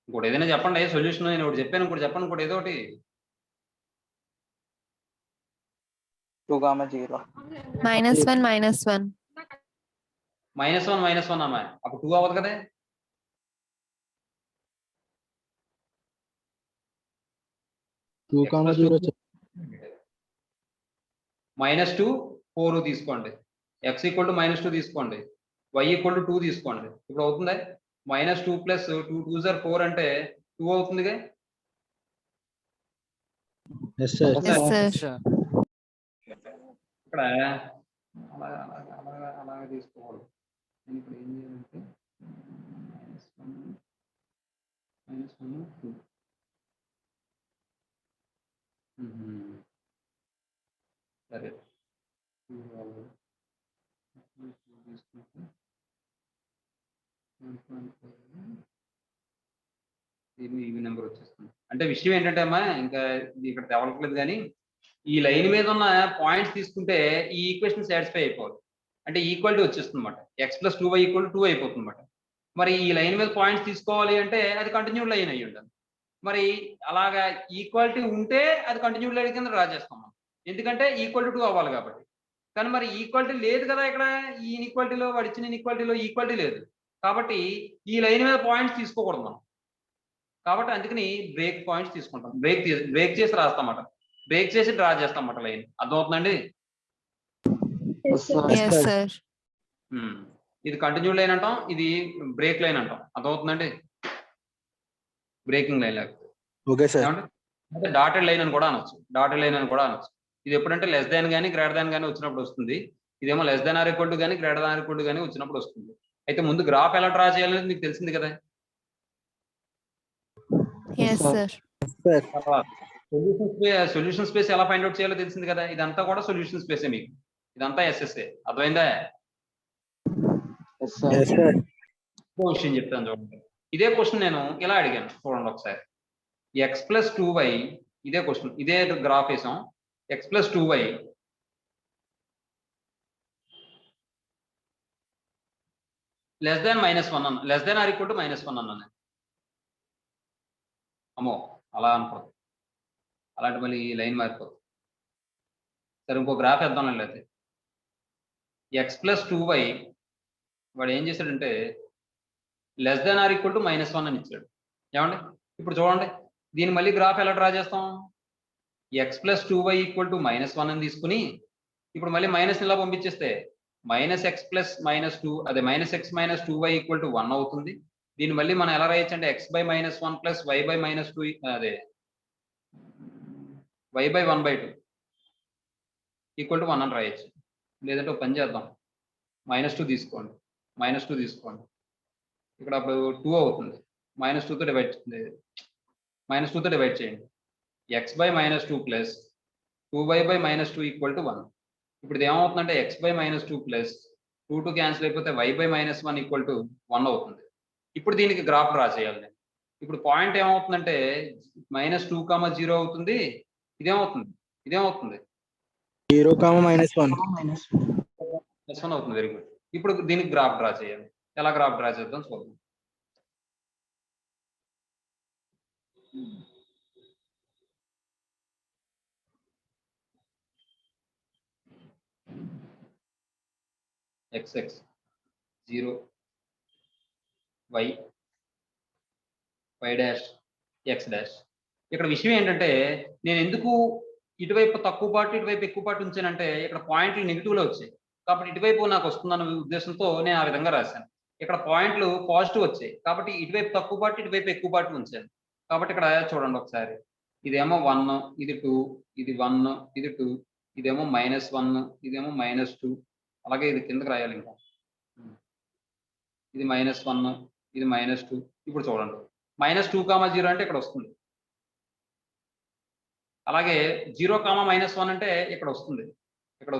ఇంకోటి ఏదైనా చెప్పండి సొల్యూషన్. నేను ఒకటి చెప్పాను, ఇంకోటి చెప్పండి, ఇంకోటి ఏదో ఒకటి. 2, -0 -1 -1 అమ్మాయి, అప్పుడు 2 అవ్వదు కదా. -2 -2 4 తీసుకోండి, x = -2 తీసుకోండి, y = 2 తీసుకోండి. ఇప్పుడు అవుతుందా? -2 + 2 2 = 4 అంటే 2 అవుతుందిగా. Yes sir. Yes sir. ఇక్కడ అలాగా తీసుకోకూడదు. నేను ఇప్పుడు ఏం చేయాలంటే -1 -2 సరే తీసుకుంటే ఈవీ నెంబర్ వచ్చేస్తుంది. అంటే విషయం ఏంటంటే అమ్మా, ఇంకా ఇక్కడ తెవలట్లేదు కానీ ఈ లైన్ మీద ఉన్న పాయింట్స్ తీసుకుంటే ఈ ఈక్వేషన్ సాటిస్ఫై అయిపోవాలి. అంటే ఈక్వాలిటీ వచ్చేస్తుంది అనమాట. x+2y = 2 అయిపోతుంది అనమాట. మరి ఈ లైన్ మీద పాయింట్స్ తీసుకోవాలి అంటే అది కంటిన్యూడ్ లైన్ అయ్యి ఉంటుంది. మరి అలాగా ఈక్వాలిటీ ఉంటే అది కంటిన్యూడ్ లైన్ కింద డ్రా చేస్తాం మనం, ఎందుకంటే =2 అవ్వాలి కాబట్టి. కానీ మరి ఈక్వాలిటీ లేదు కదా, ఇక్కడ ఈ ఇన్ఈక్వాలిటీలో వాడు ఇచ్చిన ఇన్ఈక్వాలిటీలో ఈక్వాలిటీ లేదు కాబట్టి ఈ లైన్ మీద పాయింట్స్ తీసుకోకూడదు మనం. కాబట్టి అందుకని బ్రేక్ పాయింట్స్ తీసుకుంటాం, బ్రేక్ చేసి రాస్తామట, బ్రేక్ చేసి డ్రా చేస్తామట లైన్. అర్థమవుతుందండి? Yes, sir. Yes sir. ఇది కంటిన్యూ లైన్ అంటాం, ఇది బ్రేక్ లైన్ అంటాం. అర్థమవుతుందండి? బ్రేకింగ్ లైన్ లేకపోతే ఓకే సార్. అంటే డాటెడ్ లైన్ అని కూడా అనొచ్చు. ఇది ఎప్పుడంటే లెస్ దాన్ కానీ గ్రేటర్ దాన్ కానీ వచ్చినప్పుడు వస్తుంది. ఇదేమో less than or equal to కానీ greater than or equal to కానీ వచ్చినప్పుడు వస్తుంది. అయితే ముందు గ్రాఫ్ ఎలా డ్రా చేయాలనేది మీకు తెలిసింది కదా. Yes sir. సొల్యూషన్ స్పేస్ ఎలా ఫైండ్ అవుట్ చేయాలో తెలిసింది కదా. ఇదంతా కూడా సొల్యూషన్ స్పేసే, మీకు ఇదంతా ఎస్ఎస్ఏ. అర్థమైందా? Yes sir. క్వశ్చన్ చెప్తాను చూడండి. ఇదే క్వశ్చన్ నేను ఇలా అడిగాను చూడండి ఒకసారి. x+2y, ఇదే క్వశ్చన్, ఇదే గ్రాఫ్ వేసాం. x+2y లెస్ దాన్ -1 అన్న, less than or equal to -1 అన్నాను. అమ్మో అలా అనుకోదు, అలాంటి మళ్ళీ లైన్ మారిపోతుంది. సరే ఇంకో గ్రాఫ్ వేద్దాం. అయితే x+2y వాడు ఏం చేశాడంటే less than or equal to -1 అని ఇచ్చాడు. ఏమండి ఇప్పుడు చూడండి, దీన్ని మళ్ళీ గ్రాఫ్ ఎలా డ్రా చేస్తాం? X plus 2y equal to -1 అని తీసుకుని ఇప్పుడు మళ్ళీ మైనస్ ఇలా పంపించేస్తే -x ప్లస్ -2 అదే -x - 2y ఈక్వల్ టు 1 అవుతుంది. దీన్ని మళ్ళీ మనం ఎలా రాయొచ్చు అంటే x/-1 ప్లస్ y/-2 అదే y/1/2 ఈక్వల్ టు 1 అని రాయొచ్చు. లేదంటే ఒక పని చేద్దాం, -2 తీసుకోండి, -2 తీసుకోండి, ఇక్కడ అప్పుడు 2 అవుతుంది. -2తో డివైడ్ చేయండి. x/-2 plus 2y/-2 equal to 1. ఇప్పుడు ఇది ఏమవుతుందంటే x/-2 ప్లస్ 2 క్యాన్సిల్ అయిపోతే y/-1 ఈక్వల్ టు 1 అవుతుంది. ఇప్పుడు దీనికి గ్రాఫ్ డ్రా చేయాలి నేను. ఇప్పుడు పాయింట్ ఏమవుతుందంటే -2, 0 అవుతుంది. ఇదేమవుతుంది 0, -1. +1 అవుతుంది. Very good. ఇప్పుడు దీనికి గ్రాఫ్ డ్రా చేయాలి. ఎలా గ్రాఫ్ డ్రా చేద్దాం చూద్దాం. x 0 y dash x dash. ఇక్కడ విషయం ఏంటంటే నేను ఎందుకు ఇటువైపు తక్కువ పార్ట్ ఇటువైపు ఎక్కువ పార్ట్ ఉంచానంటే ఇక్కడ పాయింట్లు నెగిటివ్లో వచ్చాయి కాబట్టి ఇటువైపు నాకు వస్తుందన్న ఉద్దేశంతో నేను ఆ విధంగా రాశాను. ఇక్కడ పాయింట్లు పాజిటివ్ వచ్చాయి కాబట్టి ఇటువైపు తక్కువ పార్ట్ ఇటువైపు ఎక్కువ పార్ట్ ఉంచాను. కాబట్టి ఇక్కడ చూడండి ఒకసారి, ఇదేమో 1, ఇది 2, ఇది 1, ఇది 2, ఇదేమో -1, ఇదేమో -2, అలాగే ఇది కిందకి రాయాలి. ఇంకా ఇది -1, ఇది -2. ఇప్పుడు చూడండి -2, 0 అంటే ఇక్కడ వస్తుంది. అలాగే 0, -1 అంటే ఇక్కడ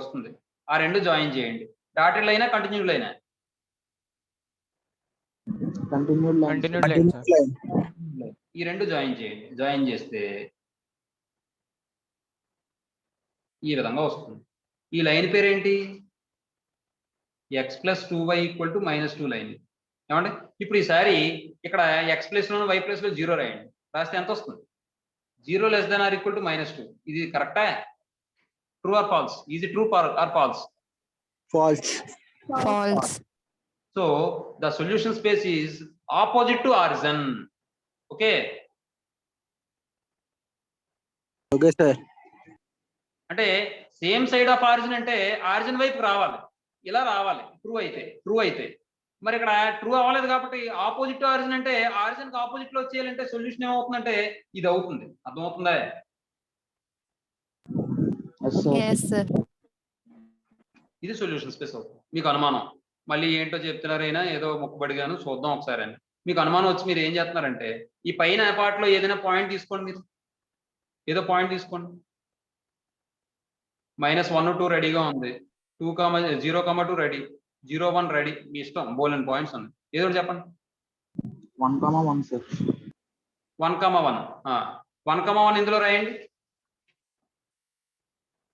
వస్తుంది. ఆ రెండు జాయిన్ చేయండి. డాటెడ్ లైనా కంటిన్యూ లైనా? Continued line sir. ఈ రెండు జాయిన్ చేయండి. జాయిన్ చేస్తే ఈ విధంగా వస్తుంది. ఈ లైన్ పేరేంటి? x + 2y equal to -2 line. ఏమంటే ఇప్పుడు ఈసారి ఇక్కడ x ప్లస్లో y ప్లస్లో 0 రాయండి. రాస్తే ఎంత వస్తుంది? 0 < ≤ -2. ఇది కరెక్టా? True or false? Is it true or false? False. False. So the solution space is opposite to origin. Okay. Okay, sir. అంటే సేమ్ సైడ్ ఆఫ్ ఆరిజిన్ అంటే ఆరిజిన్ వైపు రావాలి, ఇలా రావాలి. ట్రూ అయితే మరి ఇక్కడ ట్రూ అవ్వలేదు కాబట్టి ఆపోజిట్ టు ఆరిజిన్ అంటే ఆరిజిన్ కి ఆపోజిట్ లో వచ్చేయాలంటే సొల్యూషన్ ఏమవుతుందంటే ఇది అవుతుంది. అర్థమవుతుందా? Yes, sir. ఇది సొల్యూషన్ స్పేస్ అవుతుంది. మీకు అనుమానం మళ్ళీ ఏంటో చెప్తున్నారైనా ఏదో మొక్కుబడిగాను చూద్దాం ఒకసారి అని మీకు అనుమానం వచ్చి మీరు ఏం చేస్తున్నారంటే ఈ పైన పార్ట్లో ఏదైనా పాయింట్ తీసుకోండి. మీరు ఏదో పాయింట్ తీసుకోండి. -1, 2 రెడీగా ఉంది. 0, 2 రెడీ, 0, 1 రెడీ. మీ ఇష్టం, బోలెన్ పాయింట్స్ ఉన్నాయి. ఏదో చెప్పండి. 1, 1 సార్. 1, 1. 1, 1 ఇందులో రాయండి.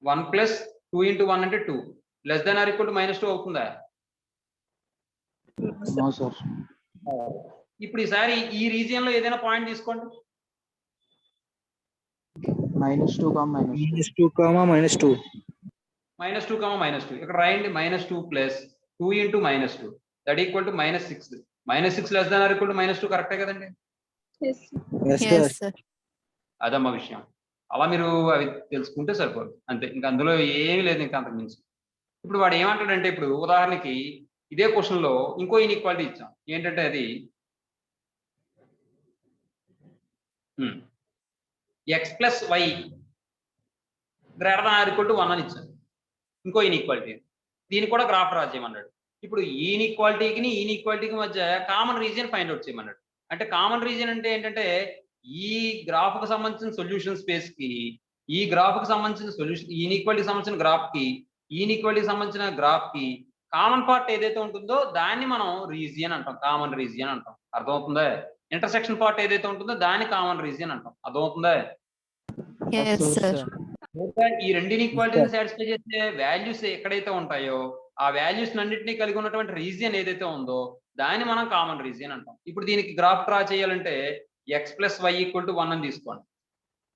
1 + 2 × 1 అంటే 2. < ≤ -2 అవుతుందా? No sir. ఇప్పుడు ఈసారి ఈ రీజియన్ లో ఏదైనా పాయింట్ తీసుకోండి. -2, -2. -2, -2. -2, -2 ఇక్కడ రాయండి. -2 + 2 × -2 దట్ ఈక్వల్ టు -6. -6 < ≤ -2 కరెక్టే కదండి? Yes. Yes, sir. Yes, sir. అదమ్మా విషయం. అలా మీరు అవి తెలుసుకుంటే సరిపోదు అంతే. ఇంకా అందులో ఏమీ లేదు ఇంకా అంతకు మించి. ఇప్పుడు వాడు ఏమంటాడంటే ఇప్పుడు ఉదాహరణకి ఇదే క్వశ్చన్ లో ఇంకో ఇన్ఈక్వాలిటీ ఇచ్చాం. ఏంటంటే అది x + y ≥ 1 అని ఇచ్చాను. ఇంకో ఇన్ఈక్వాలిటీ. దీన్ని కూడా గ్రాఫ్ డ్రా చేయమన్నాడు. ఇప్పుడు ఈ ఇన్ఈక్వాలిటీకి మధ్య కామన్ రీజియన్ ఫైండ్ అవుట్ చేయమన్నాడు. అంటే కామన్ రీజియన్ అంటే ఏంటంటే ఈ గ్రాఫ్ కు సంబంధించిన సొల్యూషన్ స్పేస్ కి ఈ గ్రాఫ్ కు సంబంధించిన సొల్యూషన్ ఈ ఇన్ఈక్వాలిటీకి సంబంధించిన గ్రాఫ్ కి ఈ ఇన్ఈక్వాలిటీకి సంబంధించిన గ్రాఫ్ కి కామన్ పార్ట్ ఏదైతే ఉంటుందో దాన్ని మనం రీజియన్ అంటాం, కామన్ రీజియన్ అంటాం. అర్థమవుతుందా? ఇంటర్సెక్షన్ పార్ట్ ఏదైతే ఉంటుందో దాన్ని కామన్ రీజియన్ అంటాం. అర్థమవుతుందా? Yes, sir. ఈ రెండు ఇన్ఈక్వాలిటీని సాటిస్ఫై చేసే వాల్యూస్ ఎక్కడైతే ఉంటాయో ఆ వాల్యూస్ అన్నింటినీ కలిగి ఉన్నటువంటి రీజియన్ ఏదైతే ఉందో దాన్ని మనం కామన్ రీజియన్ అంటాం. ఇప్పుడు దీనికి గ్రాఫ్ డ్రా చేయాలంటే x + y = 1 అని తీసుకోండి.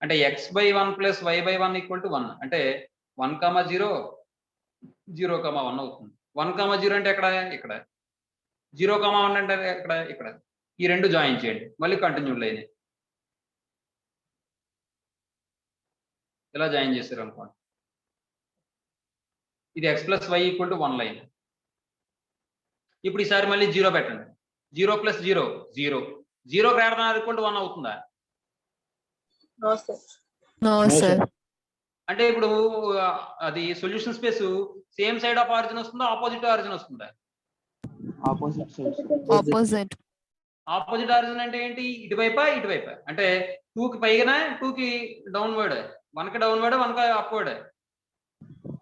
అంటే x/1 + y/1 = 1 అంటే 1, 0, 0, 1 అవుతుంది. 1, 0 అంటే ఇక్కడ 0, 1 అంటే ఇక్కడ ఈ రెండు జాయిన్ చేయండి. మళ్ళీ కంటిన్యూ లైన్. ఇలా జాయిన్ చేశారు అనుకోండి. ఇది x plus y equal to 1 line. ఇప్పుడు ఈసారి మళ్ళీ 0 పెట్టండి. 0 plus 0 0. 0 greater than or equal to 1 అవుతుందా? No, sir. No, No, sir. sir. అంటే ఇప్పుడు అది solution space same side of origin వస్తుందా, ఆపోజిట్ ఆరిజిన్ వస్తుందా? Opposite side sir. Opposite. Opposite origin అంటే ఏంటి? ఇటువైపా ఇటువైపా? అంటే 2 కి పైగానే 2 కి డౌన్వర్డ్, 1 కి డౌన్వర్డ్ 1 కి upward.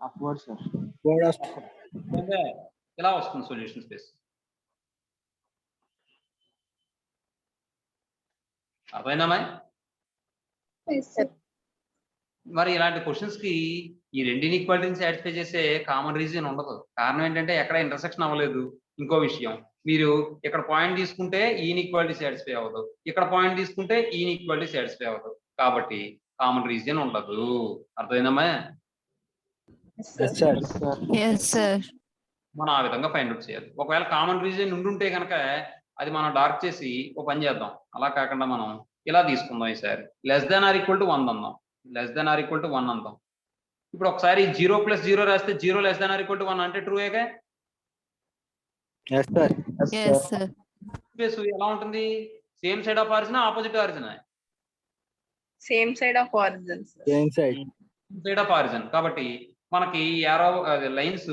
Upward sir. Word of అంటే ఇలా వస్తుంది సొల్యూషన్ స్పేస్. అర్థమైందమ్మా? Yes, sir. మరి ఇలాంటి క్వశ్చన్స్ కి ఈ రెండు ఇన్ఈక్వాలిటీని సాటిస్ఫై చేసే కామన్ రీజన్ ఉండదు. కారణం ఏంటంటే ఎక్కడ ఇంటర్సెక్షన్ అవ్వలేదు. ఇంకో విషయం, మీరు ఇక్కడ పాయింట్ తీసుకుంటే ఈ ఇన్ఈక్వాలిటీ సాటిస్ఫై అవ్వదు, ఇక్కడ పాయింట్ తీసుకుంటే ఈ ఇన్ఈక్వాలిటీ సాటిస్ఫై అవ్వదు. కాబట్టి కామన్ రీజన్ ఉండదు. అర్థమైందమ్మా? Yes, sir. yes, sir. Yes sir. Yes, sir. మనం ఆ విధంగా ఫైండ్ అవుట్ చేయాలి. ఒకవేళ కామన్ రీజన్ ఉండుంటే కనుక అది మనం డార్క్ చేసి ఒక పని చేద్దాం. అలా కాకుండా మనం ఇలా తీసుకుందాం. ఈసారి less than or equal to 1 అందాం. Less than or equal to 1 అందాం. ఇప్పుడు ఒకసారి 0 ప్లస్ 0 రాస్తే 0 less than or equal to 1 అంటే ట్రూ ఏగా? Yes, sir. Yes, sir. Space ఎలా ఉంటుంది? Same side of origin, opposite origin? Same side of origin, sir. Same side. Side of origin. కాబట్టి మనకి యారో లైన్స్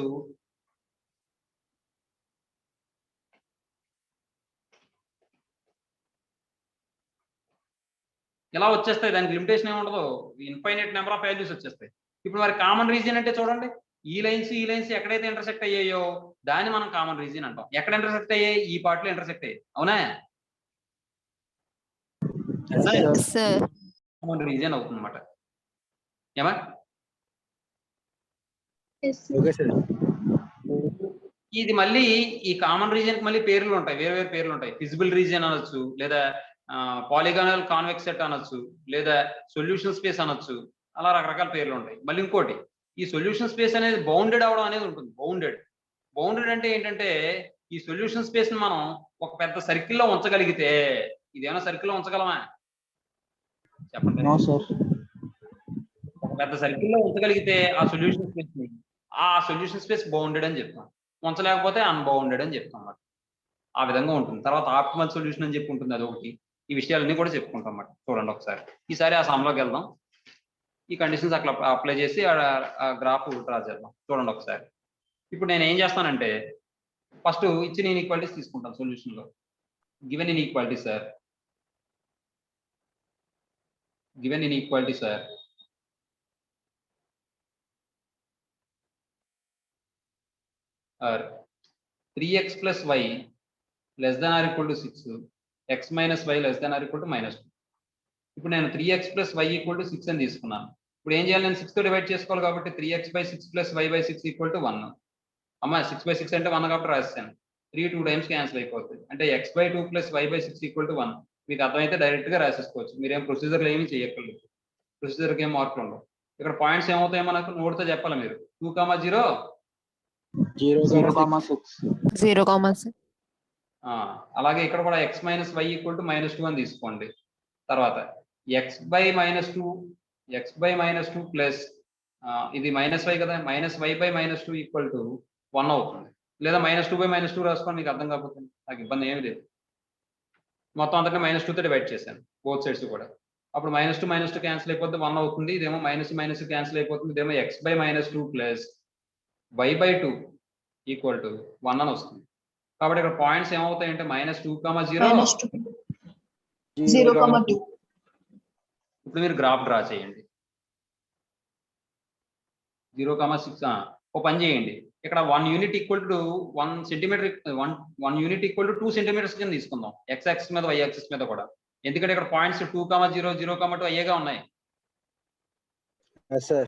ఎలా వచ్చేస్తాయి, దానికి లిమిటేషన్ ఏమి ఉండదు, ఇన్ఫైనైట్ నెంబర్ ఆఫ్ వాల్యూస్ వచ్చేస్తాయి. ఇప్పుడు మరి కామన్ రీజియన్ అంటే చూడండి, ఈ లైన్స్ ఎక్కడైతే ఇంటర్సెక్ట్ అయ్యాయో దాన్ని మనం కామన్ రీజియన్ అంటాం. ఎక్కడ ఇంటర్సెక్ట్ అయ్యాయి? ఈ పార్ట్ లో ఇంటర్సెక్ట్ అయ్యాయి. అవునా? Yes, sir. కామన్ రీజియన్ అవుతుంది అన్నమాట. ఏమా? Yes, sir. Okay, sir. ఇది మళ్ళీ ఈ కామన్ రీజియన్ కి మళ్ళీ పేర్లు ఉంటాయి, వేరే వేరే పేర్లు ఉంటాయి. ఫిజిబుల్ రీజియన్ అనొచ్చు, లేదా పాలిగానల్ కాన్వెక్స్ సెట్ అనొచ్చు, లేదా సొల్యూషన్ స్పేస్ అనొచ్చు. అలా రకరకాల పేర్లు ఉంటాయి. మళ్ళీ ఇంకోటి, ఈ సొల్యూషన్ స్పేస్ అనేది బౌండెడ్ అవడం అనేది ఉంటుంది. బౌండెడ్ అంటే ఏంటంటే ఈ సొల్యూషన్ స్పేస్ ని మనం ఒక పెద్ద సర్కిల్లో ఉంచగలిగితే, ఇదేమైనా సర్కిల్లో ఉంచగలమా? చెప్పండి. No sir. ఒక పెద్ద సర్కిల్లో ఉంచగలిగితే ఆ సొల్యూషన్ స్పేస్ బౌండెడ్ అని చెప్తాం. ఉంచలేకపోతే అన్బౌండెడ్ అని చెప్తాం అన్నమాట. ఆ విధంగా ఉంటుంది. తర్వాత ఆప్టిమల్ సొల్యూషన్ అని చెప్పి ఉంటుంది, అదొకటి. ఈ విషయాలన్నీ కూడా చెప్పుకుంటాం అన్నమాట. చూడండి ఒకసారి. ఈసారి ఆ సమ్లోకి వెళ్దాం. ఈ కండిషన్స్ అట్లా అప్లై చేసి ఆ గ్రాఫ్ డ్రా చేద్దాం. చూడండి ఒకసారి. ఇప్పుడు నేను ఏం చేస్తానంటే ఫస్ట్ ఇచ్చిన ఇన్ఈక్వాలిటీస్ తీసుకుంటాను సొల్యూషన్ లో. Given inequality sir, given inequality sir, or 3x plus y less than or equal to 6, x minus y less than or equal to -2. ఇప్పుడు నేను 3x plus y equal to 6 అని తీసుకున్నాను. ఇప్పుడు ఏం చేయాలి? నేను 6 తో డివైడ్ చేసుకోవాలి కాబట్టి 3x/6 plus y/6 equal to 1. అమ్మా 6/6 అంటే 1 కాబట్టి రాస్తాను. 3 2 టైమ్స్ క్యాన్సిల్ అయిపోతుంది. అంటే x/2 plus y/6 equal to 1. మీకు అర్థమైతే డైరెక్ట్ గా రాసేసుకోవచ్చు. మీరేం ప్రొసీజర్లు ఏమీ చేయక్కర్లేదు. ప్రొసీజర్కి ఏం మార్పులు ఉండవు. ఇక్కడ పాయింట్స్ ఏమవుతాయో మనకు నోట్తో చెప్పాలి మీరు. 2, 0 0,6. 0,6. అలాగే ఇక్కడ కూడా x minus y equal to -2 అని తీసుకోండి. తర్వాత x/-2 ప్లస్ ఇది -y కదా, -y/-2 ఈక్వల్ టు 1 అవుతుంది. లేదా -2/-2 రాసుకోండి, మీకు అర్థం కాకపోతే. నాకు ఇబ్బంది ఏమి లేదు. మొత్తం అంతటా -2 తో డివైడ్ చేశాను బోత్ సైడ్స్ కూడా. అప్పుడు -2 క్యాన్సిల్ అయిపోతే 1 అవుతుంది. ఇదేమో మైనస్ క్యాన్సిల్ అయిపోతుంది. ఇదేమో x/-2 plus y/2 equal to 1 అని వస్తుంది. కాబట్టి ఇక్కడ పాయింట్స్ ఏమవుతాయంటే -2, 0,2. ఇప్పుడు మీరు గ్రాఫ్ డ్రా చేయండి. 0,6. ఒక పని చేయండి, ఇక్కడ 1 unit equal to 1 centimetre, 1 unit equal to 2 centimetres కింద తీసుకుందాం. x యాక్సిస్ మీద y యాక్సిస్ మీద కూడా. ఎందుకంటే ఇక్కడ పాయింట్స్ 2, 0, 0,2 అయ్యేగా ఉన్నాయి. Yes, sir.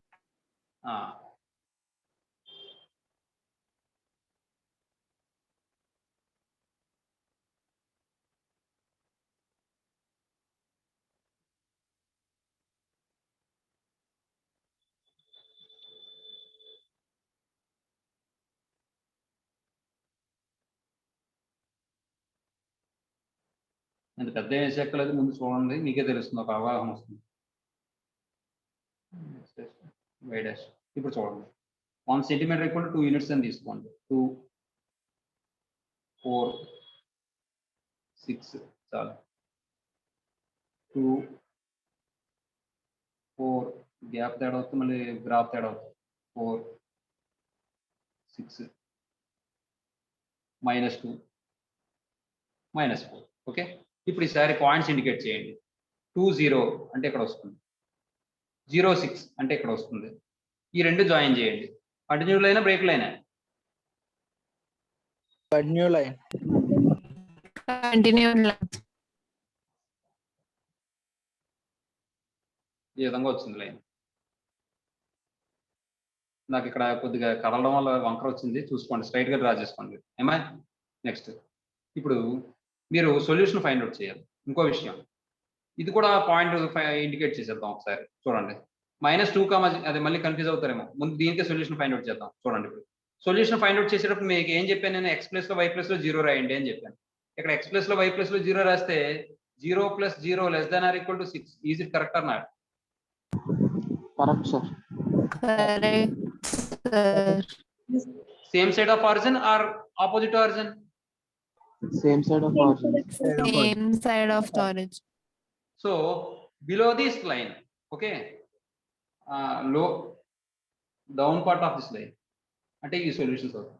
అంత పెద్ద వేసేక్కలేదు, ముందు చూడండి, మీకే తెలుస్తుంది, ఒక అవగాహన వస్తుంది. Y dash. ఇప్పుడు చూడండి 1 సెంటీమీటర్ ఈక్వల్ టు 2 యూనిట్స్ అని తీసుకోండి. 2 4 6 చాలు. 2 4 గ్యాప్ తేడా అవుతుంది, మళ్ళీ గ్రాఫ్ తేడా అవుతుంది. 4 6 -2 -4. ఓకే, ఇప్పుడు ఈసారి పాయింట్స్ ఇండికేట్ చేయండి. 2 0 అంటే ఇక్కడ వస్తుంది, 0 6 అంటే ఇక్కడ వస్తుంది. ఈ రెండు జాయిన్ చేయండి. కంటిన్యూ లైనా బ్రేక్ లైనా? Continue line. Continue. ఈ విధంగా వచ్చింది లైన్. నాకు ఇక్కడ కొద్దిగా కదలడం వల్ల వంకర వచ్చింది, చూసుకోండి, స్ట్రైట్ గా డ్రా చేసుకోండి. ఏమా నెక్స్ట్ ఇప్పుడు మీరు సొల్యూషన్ ఫైండ్ అవుట్ చేయాలి. ఇంకో విషయం, ఇది కూడా పాయింట్ ఇండికేట్ చేసేద్దాం ఒకసారి. చూడండి -2, అది మళ్ళీ కన్ఫ్యూజ్ అవుతారేమో, ముందు దీనికే సొల్యూషన్ ఫైండ్ అవుట్ చేద్దాం. చూడండి ఇప్పుడు సొల్యూషన్ ఫైండ్ అవుట్ చేసేటప్పుడు మీకు ఏం చెప్పాను నేను? x ప్లస్ లో y ప్లస్ లో 0 రాయండి అని చెప్పాను. ఇక్కడ x ప్లస్ లో y ప్లస్ లో 0 రాస్తే 0 + 0 <= 6. Is it correct or not? Correct, sir. Correct, sir. Same side of origin or opposite origin? Same side of origin. Same side of the origin. So below this line, okay, low down part of this line అంటే ఈ సొల్యూషన్స్ అవుతాయి.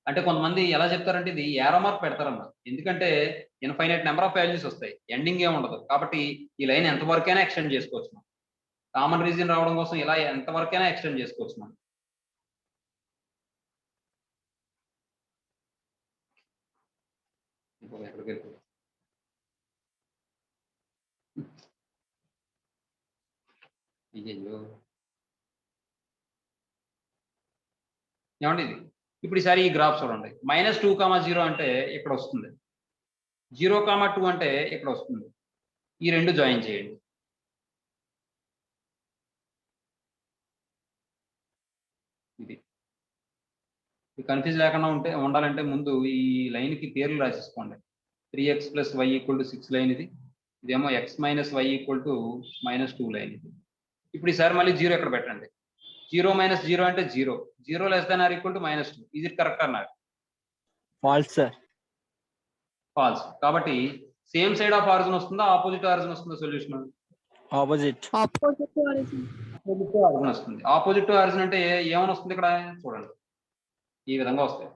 అంటే కొంతమంది ఎలా చెప్తారంటే ఇది ఏరో మార్క్ పెడతారన్న, ఎందుకంటే ఇన్ఫైనైట్ నెంబర్ ఆఫ్ వాల్యూస్ వస్తాయి, ఎండింగ్ ఏమి ఉండదు. కాబట్టి ఈ లైన్ ఎంతవరకైనా ఎక్స్టెండ్ చేసుకోవచ్చు మనం. కామన్ రీజన్ రావడం కోసం ఇలా ఎంతవరకైనా ఎక్స్టెండ్ చేసుకోవచ్చు మనం. ఎక్కడికి వెళ్ళిపోతుంది? అయ్యో ఏమండి ఇది? ఇప్పుడు ఈసారి ఈ గ్రాఫ్ చూడండి. -2, 0 అంటే ఇక్కడ వస్తుంది, 0, 2 అంటే ఇక్కడ వస్తుంది. ఈ రెండు జాయిన్ చేయండి. ఇది కన్ఫ్యూజ్ లేకుండా ఉండాలంటే ముందు ఈ లైన్ కి పేర్లు రాసేసుకోండి. 3x + y = 6 లైన్ ఇది, ఇదేమో x - y = -2 లైన్ ఇది. ఇప్పుడు ఈసారి మళ్ళీ 0 ఎక్కడ పెట్టండి. 0 - 0 అంటే 0, 0 <= -2. ఈజ్ ఇట్ కరెక్ట్ అన్నారు? False, sir. ఫాల్స్. కాబట్టి సేమ్ సైడ్ ఆఫ్ ఆరిజిన్ వస్తుందా, ఆపోజిట్ ఆరిజిన్ వస్తుందా? Solution Opposite. Opposite to origin. Opposite origin వస్తుంది. ఆపోజిట్ ఆరిజిన్ అంటే ఏమని వస్తుంది ఇక్కడ చూడండి, ఈ విధంగా వస్తాయి.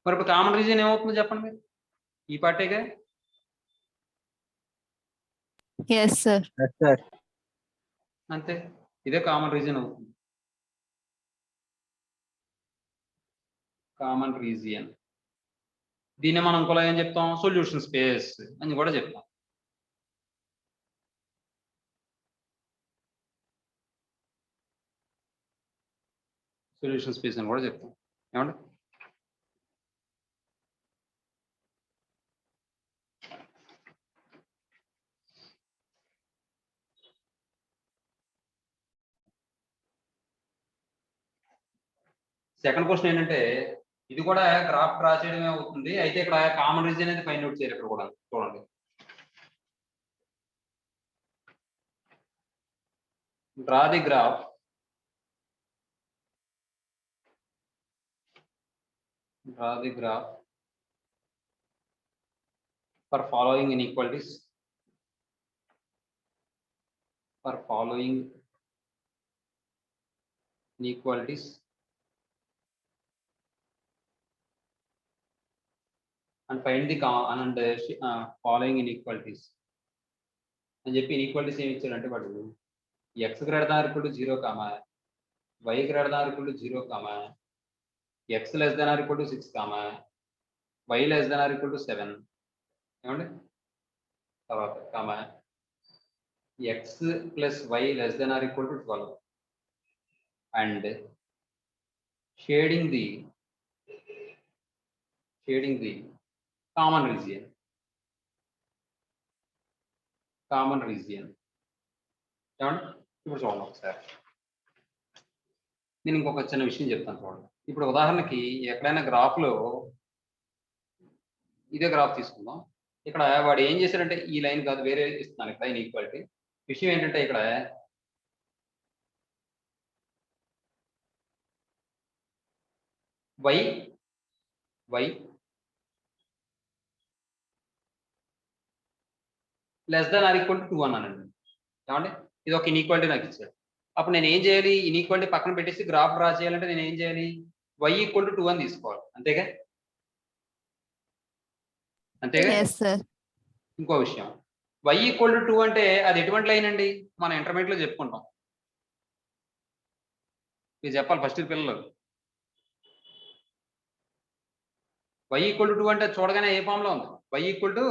మరి ఇప్పుడు కామన్ రీజన్ ఏమవుతుందో చెప్పండి మీరు? ఈ పార్టీగా Yes, sir. Yes, sir. అంతే, ఇదే కామన్ రీజన్ అవుతుంది. కామన్ రీజియన్, దీన్ని మనం ఇంకోలా ఏం చెప్తాం? సొల్యూషన్ స్పేస్ అని కూడా చెప్తాం. సొల్యూషన్ స్పేస్ అని కూడా చెప్తాం. ఏమండి? సెకండ్ క్వశ్చన్ ఏంటంటే ఇది కూడా గ్రాఫ్ డ్రా చేయడమే అవుతుంది, అయితే ఇక్కడ కామన్ రీజన్ అనేది ఫైండ్ అవుట్ చేయాలి. ఇక్కడ కూడా చూడండి, draw the graph for following inequalities and find the following inequalities అని చెప్పి ఇన్ఈక్వాలిటీస్ ఏమి ఇచ్చాడంటే వాడు x > 0, y > 0, y <= 0, x <= 6, y <= 7. ఏమండి? తర్వాత x + y <= 12 and shading the common region ఏమండి? ఇప్పుడు చూడండి ఒకసారి, నేను ఇంకొక చిన్న విషయం చెప్తాను చూడండి. ఇప్పుడు ఉదాహరణకి ఎక్కడైనా గ్రాఫ్లో ఇదే గ్రాఫ్ తీసుకుందాం. ఇక్కడ వాడు ఏం చేశాడంటే ఈ లైన్ కాదు, వేరే ఇస్తున్నాను ఇక్కడ ఇన్ఈక్వాలిటీ. విషయం ఏంటంటే ఇక్కడ y less than or equal to 2 అన్నానండి. ఏమండి? ఇది ఒక ఇన్ఈక్వాలిటీ నాకు ఇచ్చాడు. అప్పుడు నేను ఏం చేయాలి? ఇన్ఈక్వాలిటీ పక్కన పెట్టేసి గ్రాఫ్ డ్రా చేయాలంటే నేను ఏం చేయాలి? y ఈక్వల్ టు 2 అని తీసుకోవాలి. అంతేగా? Yes, sir. ఇంకో విషయం, y ఈక్వల్ టు 2 అంటే అది ఎటువంటి లైన్ అండి? మనం ఇంటర్మీడియట్ లో చెప్పుకుంటాం. మీరు చెప్పాలి ఫస్ట్ పిల్లలు. y ఈక్వల్ టు 2 అంటే చూడగానే ఏ ఫామ్ లో ఉంది? y ఈక్వల్ టు,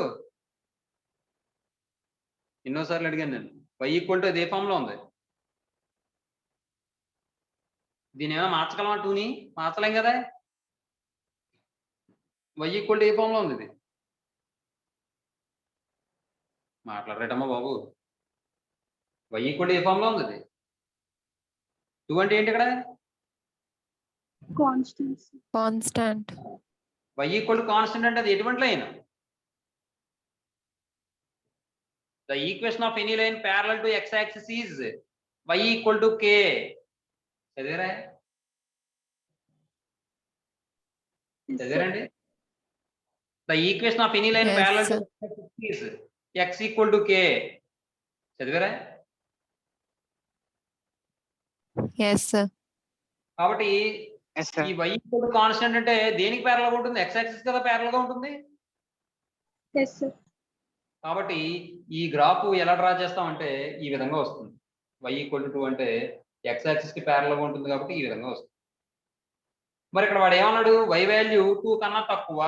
ఎన్నోసార్లు అడిగాను నేను, y ఈక్వల్ టు అది ఏ ఫామ్ లో ఉంది? దీని ఏమైనా మార్చగలమా? 2ని మార్చలేం కదా. y ఈక్వల్ టు ఏ ఫామ్ లో ఉంది? ఇది మాట్లాడరేటమ్మా బాబు. y ఈక్వల్ టు ఏ ఫామ్ లో ఉంది? ఇది 2 అంటే ఏంటి ఇక్కడ? Constant. y equal to constant అంటే అది ఎటువంటి line? The equation of any line parallel to x-axis is y equal to k. చదివారా? చదివారండి? The equation of any line Yes, parallel to sir. x-axis is x equal to k. చదివారా? Yes, sir. కాబట్టి ఈ y equal to కాన్స్టెంట్ అంటే దేనికి ప్యారలల్ గా ఉంటుంది? x-axis కదా ప్యారలల్ గా ఉంటుంది. Yes, sir. కాబట్టి ఈ గ్రాఫ్ ఎలా డ్రా చేస్తామంటే ఈ విధంగా వస్తుంది. y ఈక్వల్ టు 2 అంటే x-axis కి ప్యారలల్ గా ఉంటుంది కాబట్టి ఈ విధంగా వస్తుంది. మరి ఇక్కడ వాడు ఏమన్నాడు? y వాల్యూ 2 కన్నా తక్కువ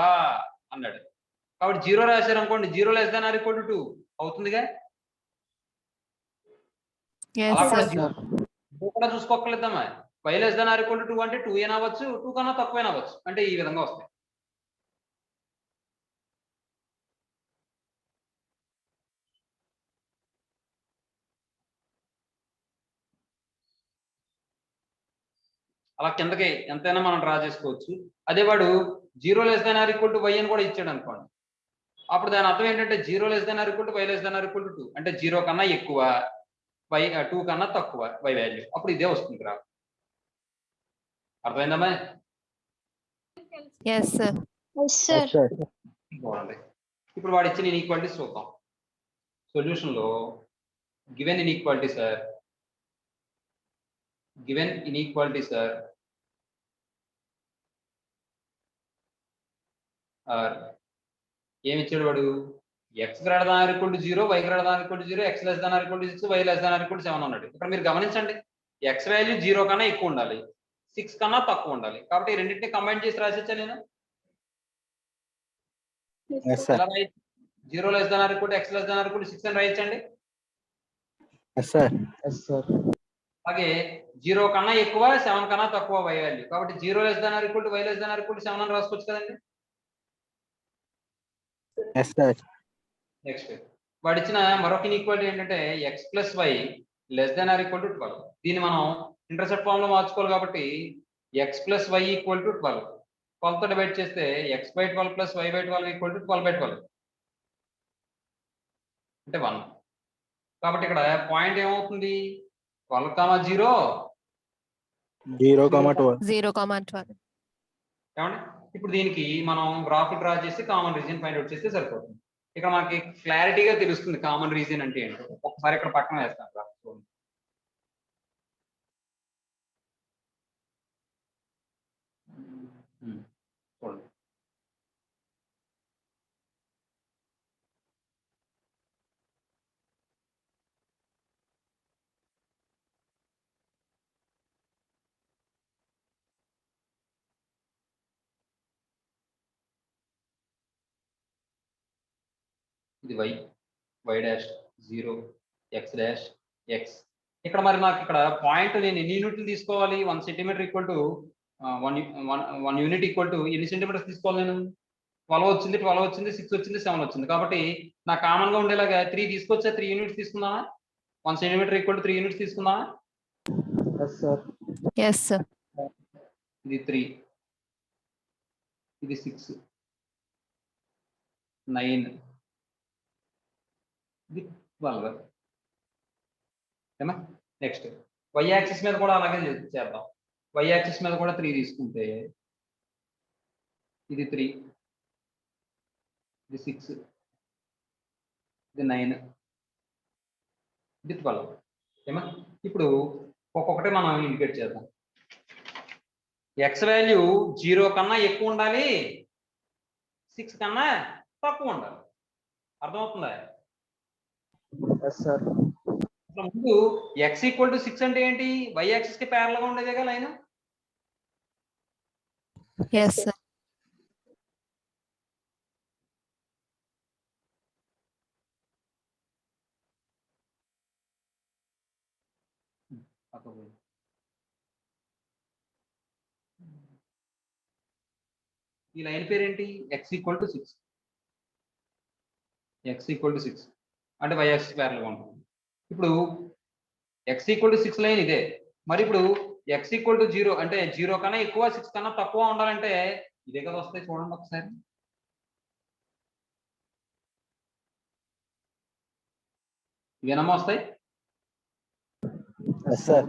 అన్నాడు. కాబట్టి 0 రాశారు అనుకోండి, 0 less than or equal to 2 అవుతుందిగా. Yes, అలా కూడా sir. కూడా చూసుకోకలేదమ్మా. y less than or equal to 2 అంటే 2 అయినా అవ్వచ్చు, 2 కన్నా తక్కువైనా అవ్వచ్చు. అంటే ఈ విధంగా వస్తాయి. అలా కిందకి ఎంతైనా మనం డ్రా చేసుకోవచ్చు. అదే వాడు 0 less than or equal to y అని కూడా ఇచ్చాడు అనుకోండి, అప్పుడు దాని అర్థం ఏంటంటే 0 less than or equal to y less than or equal to 2 అంటే 0 కన్నా ఎక్కువ, 2 కన్నా తక్కువ y వాల్యూ. అప్పుడు ఇదే వస్తుంది గ్రాఫ్. అర్థమైందమ్మా? Yes, sir. Yes, sir. బాగుంది. ఇప్పుడు వాడు ఇచ్చిన ఇన్ఈక్వాలిటీస్ చూద్దాం. సొల్యూషన్ లో గివెన్ ఇన్ఈక్వాలిటీ సార్, ఏమి ఇచ్చాడు వాడు? x greater than or equal to 0, y greater than or equal to 0, x less than or equal to 6, y less than or equal to 7 అన్నాడు. ఇక్కడ మీరు గమనించండి, x వాల్యూ 0 కన్నా ఎక్కువ ఉండాలి, 6 కన్నా తక్కువ ఉండాలి. కాబట్టి ఈ రెండింటిని కంబైన్ చేసి రాసేచ్చా నేను? Yes, sir. ఎలా రాయొచ్చు? 0 less than or equal to x less than or equal to 6 అని రాయొచ్చండి. Yes, sir. Yes, sir. అలాగే 0 కన్నా ఎక్కువ, 7 కన్నా తక్కువ y వాల్యూ. కాబట్టి 0 less than or equal to y less than or equal to 7 అని రాసుకోవచ్చు కదండి. Yes, sir. నెక్స్ట్ వాడు ఇచ్చిన మరొక ఇన్ఈక్వాలిటీ ఏంటంటే x plus y less than or equal to 12. దీన్ని మనం ఇంటర్సెప్ట్ ఫామ్ లో మార్చుకోవాలి కాబట్టి x plus y equal to 12. 12 తో డివైడ్ చేస్తే x by 12 plus y by 12 equal to 12 by 12 అంటే 1. కాబట్టి ఇక్కడ పాయింట్ ఏమవుతుంది? 12,0 0,12. 0,12. ఏమండి? ఇప్పుడు దీనికి మనం గ్రాఫ్ డ్రా చేసి కామన్ రీజియన్ ఫైండ్ అవుట్ చేస్తే సరిపోతుంది. ఇక్కడ మనకి క్లారిటీగా తెలుస్తుంది కామన్ రీజియన్ అంటే ఏంటో. ఒకసారి ఇక్కడ పక్కన వేస్తాను గ్రాఫ్ చూడండి. చూడండి, ఇది y dash 0, x dash x. ఇక్కడ మరి నాకు ఇక్కడ పాయింట్ నేను ఎన్ని యూనిట్లు తీసుకోవాలి? 1 centimetre equal to one unit equal to ఎన్ని సెంటీమీటర్స్ తీసుకోవాలి నేను? 12 వచ్చింది, 12 వచ్చింది, 6 వచ్చింది, 7 వచ్చింది. కాబట్టి నాకు కామన్ గా ఉండేలాగా 3 తీసుకొచ్చా, 3 యూనిట్స్ తీసుకుందామా? 1 సెంటీమీటర్ ఈక్వల్ టు 3 యూనిట్స్ తీసుకుందామా? Yes sir. Yes, sir. ఇది 3, ఇది 6, 9, ఇది 12. ఏమా? నెక్స్ట్ y యాక్సిస్ మీద కూడా అలాగే చేద్దాం. y యాక్సిస్ మీద కూడా 3 తీసుకుంటే ఇది 3, ఇది 6, ఇది 9, ఇది 12. ఏమా? ఇప్పుడు ఒక్కొక్కటి మనం ఇండికేట్ చేద్దాం. ఎక్స్ వాల్యూ 0 కన్నా ఎక్కువ ఉండాలి, 6 కన్నా తక్కువ ఉండాలి. అర్థమవుతుందా? Yes sir. ముందు x ఈక్వల్ టు 6 అంటే ఏంటి? y యాక్సిస్ కి ప్యారల్ గా ఉండేదేగా లైన్. Yes, sir. ఈ లైన్ పేరేంటి? x equal to 6. x equal to 6 అంటే y యాక్సిస్ ప్యారల్ గా ఉంటుంది. ఇప్పుడు x ఈక్వల్ టు 6 లైన్ ఇదే. మరి ఇప్పుడు x ఈక్వల్ టు 0 అంటే 0 కన్నా ఎక్కువ, 6 కన్నా తక్కువ ఉండాలంటే ఇదే కదా వస్తాయి. చూడండి ఒకసారి. ఇవేనమ్మా వస్తాయి. Yes sir.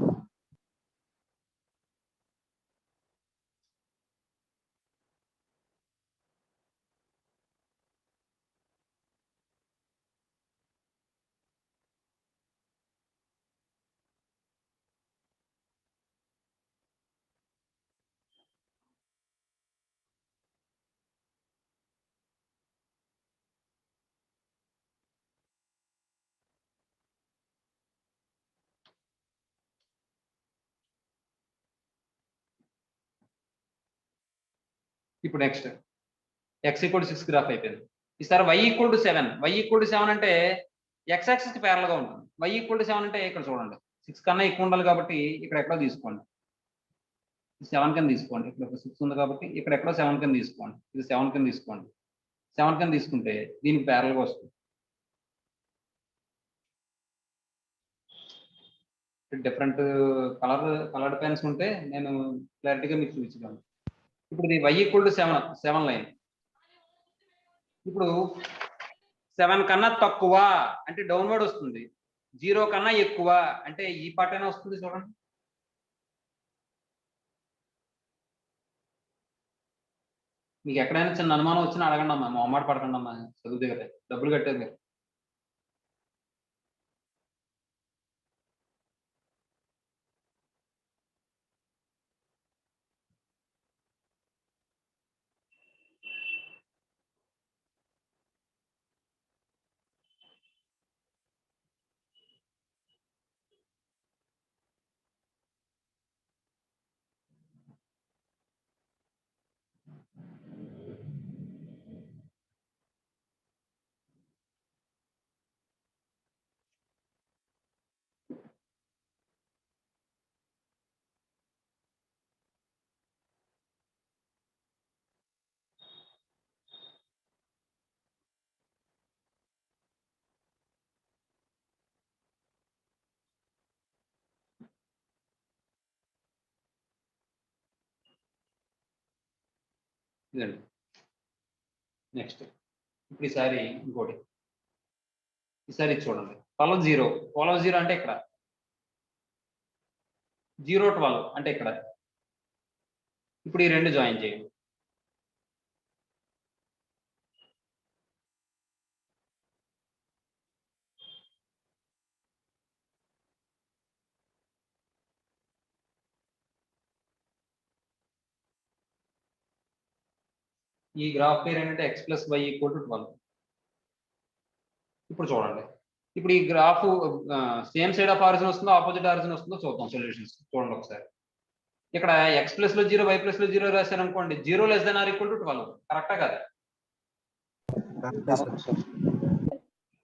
ఇప్పుడు next x equal to 6 graph అయిపోయింది. ఈసారి y equal to 7. y equal to 7 అంటే x యాక్సిస్ కి ప్యారల్ గా ఉంటుంది. y ఈక్వల్ టు 7 అంటే ఇక్కడ చూడండి, 6 కన్నా ఎక్కువ ఉండాలి కాబట్టి ఇక్కడ ఎక్కడో తీసుకోండి. 7 కింద తీసుకోండి. ఇక్కడ 6 ఉంది కాబట్టి ఇక్కడ ఎక్కడో 7 కింద తీసుకోండి. ఇది 7 కింద తీసుకోండి. 7 కింద తీసుకుంటే దీనికి ప్యారల్ గా వస్తుంది. డిఫరెంట్ కలర్డ్ పెన్స్ ఉంటే నేను క్లారిటీగా మీకు చూపించగలను. ఇప్పుడు ఇది y ఈక్వల్ టు 7 లైన్. ఇప్పుడు 7 కన్నా తక్కువ అంటే డౌన్వర్డ్ వస్తుంది, 0 కన్నా ఎక్కువ అంటే ఈ పార్ట్ అయినా వస్తుంది. చూడండి, మీకు ఎక్కడైనా చిన్న అనుమానం వచ్చినా అడగండి అమ్మా, మొహమాట పడకండి అమ్మా. చదువు దగ్గర డబ్బులు కట్టేది మీరు. ఇదండి. నెక్స్ట్ ఇప్పుడు ఈసారి ఇంకోటి, ఈసారి చూడండి. 12 0 అంటే ఇక్కడ 0 12 అంటే ఇక్కడ. ఇప్పుడు ఈ రెండు జాయిన్ చేయండి. ఈ గ్రాఫ్ పేరు ఏంటంటే x plus y equal to 12. ఇప్పుడు చూడండి, ఇప్పుడు ఈ graph same side of origin వస్తుందో ఆపోజిట్ ఆరిజిన్ వస్తుందో చూద్దాం. సొల్యూషన్స్ చూడండి ఒకసారి. ఇక్కడ x ప్లస్ లో 0 y ప్లస్ లో 0 రాశారు అనుకోండి, 0 less than or equal to 12. కరెక్టా కదా?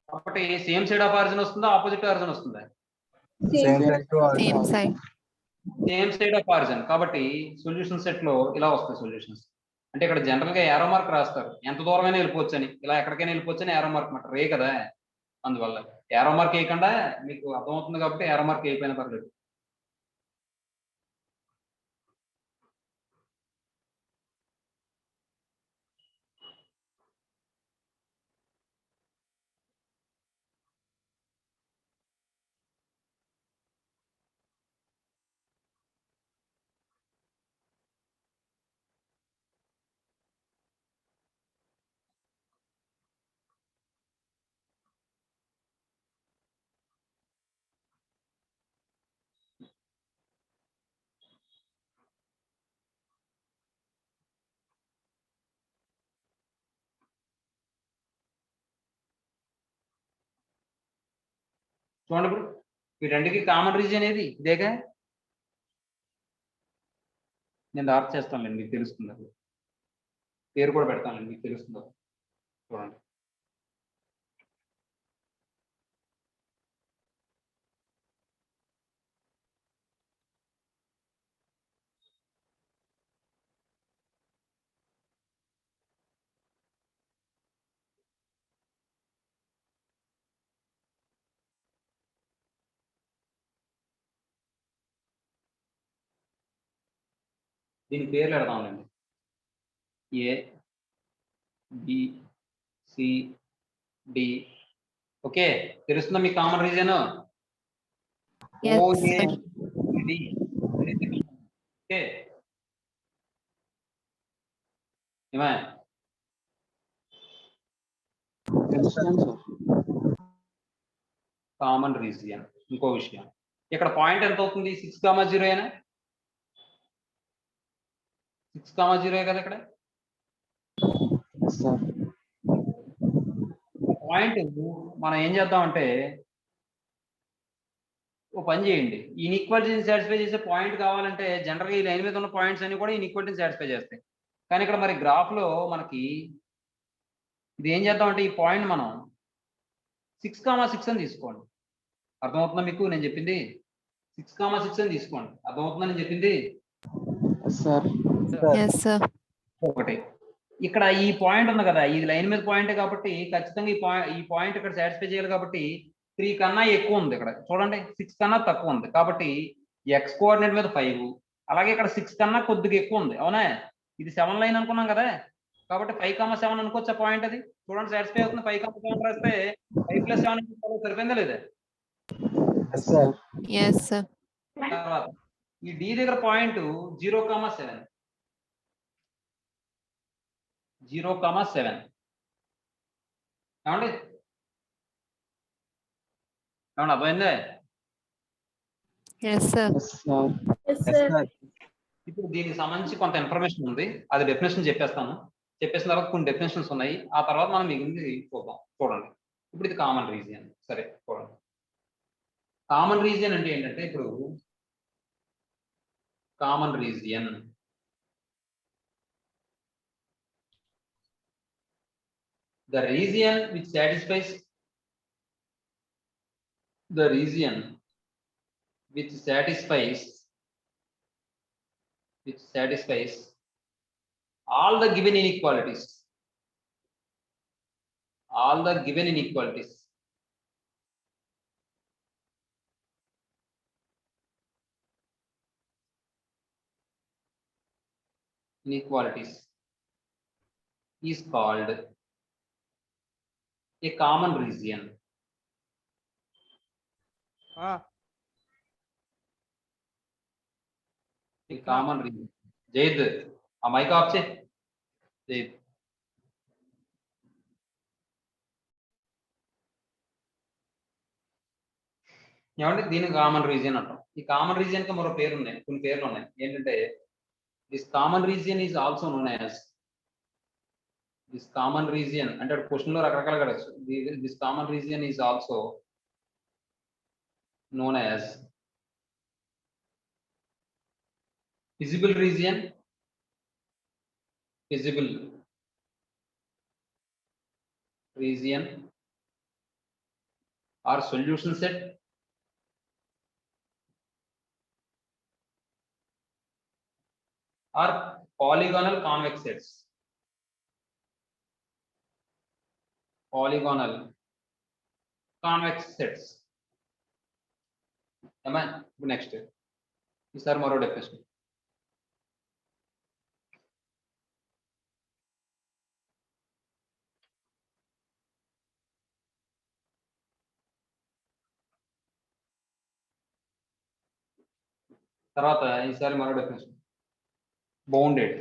కాబట్టి సేమ్ సైడ్ ఆఫ్ ఆరిజిన్ వస్తుందా ఆపోజిట్ ఆరిజిన్ వస్తుందా? Same side to Same side. Same side of origin. కాబట్టి సొల్యూషన్ సెట్ లో ఇలా వస్తాయి సొల్యూషన్స్. అంటే ఇక్కడ జనరల్ గా ఏరో మార్క్ రాస్తారు, ఎంత దూరమైనా వెళ్ళిపోవచ్చు అని, ఇలా ఎక్కడికైనా వెళ్ళిపోవచ్చు అని ఏరో మార్క్ మాట రే కదా, అందువల్ల ఏరో మార్క్ వేయకుండా మీకు అర్థమవుతుంది కాబట్టి ఏరో మార్క్ వేయకపోయినా పర్లేదు. చూడండి ఇప్పుడు ఈ రెండుకి కామన్ రీజన్ ఏది ఇదేగా. నేను డార్క్ చేస్తానులేండి, మీకు తెలుస్తుంది, అది పేరు కూడా పెడతానండి, మీకు తెలుస్తుంది. చూడండి దీని పేర్లు పెడతాంలేండి. A B C D. Okay, తెలుస్తుందా మీకు కామన్ రీజన్? ఓఏడి. ఓకే ఏమా కామన్ రీజియన్. ఇంకో విషయం, ఇక్కడ పాయింట్ ఎంత అవుతుంది? 6,0 అయినా 6,0 కదా ఇక్కడ పాయింట్. మనం ఏం చేద్దామంటే ఓ పని చేయండి, ఈ ఈక్వాలిటీని సాటిస్ఫై చేసే పాయింట్ కావాలంటే జనరల్గా ఈ లైన్ మీద ఉన్న పాయింట్స్ అన్ని కూడా ఈ ఈక్వాలిటీని సాటిస్ఫై చేస్తాయి. కానీ ఇక్కడ మరి గ్రాఫ్ లో మనకి ఇది ఏం చేద్దామంటే ఈ పాయింట్ మనం 6,6 అని తీసుకోండి. అర్థమవుతుందా మీకు నేను చెప్పింది? 6,6 అని తీసుకోండి. అర్థమవుతుందా నేను చెప్పింది? ఒకటి ఇక్కడ ఈ పాయింట్ ఉంది కదా, ఈ లైన్ మీద పాయింటే కాబట్టి ఖచ్చితంగా ఈ పాయింట్ ఇక్కడ సాటిస్ఫై చేయాలి. కాబట్టి 3 కన్నా ఎక్కువ ఉంది ఇక్కడ, చూడండి 6 కన్నా తక్కువ ఉంది. కాబట్టి ఎక్స్ కోఆర్డినేట్ మీద 5, అలాగే ఇక్కడ 6 కన్నా కొద్దిగా ఎక్కువ ఉంది. అవునా, ఇది 7 లైన్ అనుకున్నాం కదా, కాబట్టి 5,7 అనుకోవచ్చు పాయింట్. అది చూడండి సాటిస్ఫై అవుతుంది. 5,7 రాస్తే 5 + 7 సరిపోయిందా లేదా? తర్వాత ఈ డి దగ్గర పాయింట్ 0,7 0,7 ఏమండి? ఏమన్నా అర్థమైందే? Yes, sir. ఇప్పుడు దీనికి సంబంధించి కొంత ఇన్ఫర్మేషన్ ఉంది, అది డెఫినేషన్ చెప్పేస్తాను. చెప్పేసిన తర్వాత కొన్ని డెఫినేషన్స్ ఉన్నాయి, ఆ తర్వాత మనం మిగిలింది చూద్దాం. చూడండి ఇప్పుడు ఇది కామన్ రీజియన్. సరే చూడండి, కామన్ రీజియన్ అంటే ఏంటంటే ఇప్పుడు common region the region which satisfies all the given inequalities, is called a common region. A common region. Zaid ఆ మైక్ ఆఫ్ చేయి. జైద్ ఏమంటే దీని కామన్ రీజియన్ అంటాం. ఈ కామన్ రీజియన్ కి మరో పేరు ఉన్నాయి, కొన్ని పేర్లు ఉన్నాయి. ఏంటంటే this common region is also known as this common region అంటే క్వశ్చన్ లో రకరకాలుగా అడగచ్చు. This common region is also known as visible region or solution set are polygonal convex sets. Polygonal convex sets. ఏమా ఇప్పుడు నెక్స్ట్ ఈసారి మరో డెఫినేషన్. తర్వాత ఈసారి మరో డెఫినేషన్. బౌండెడ్.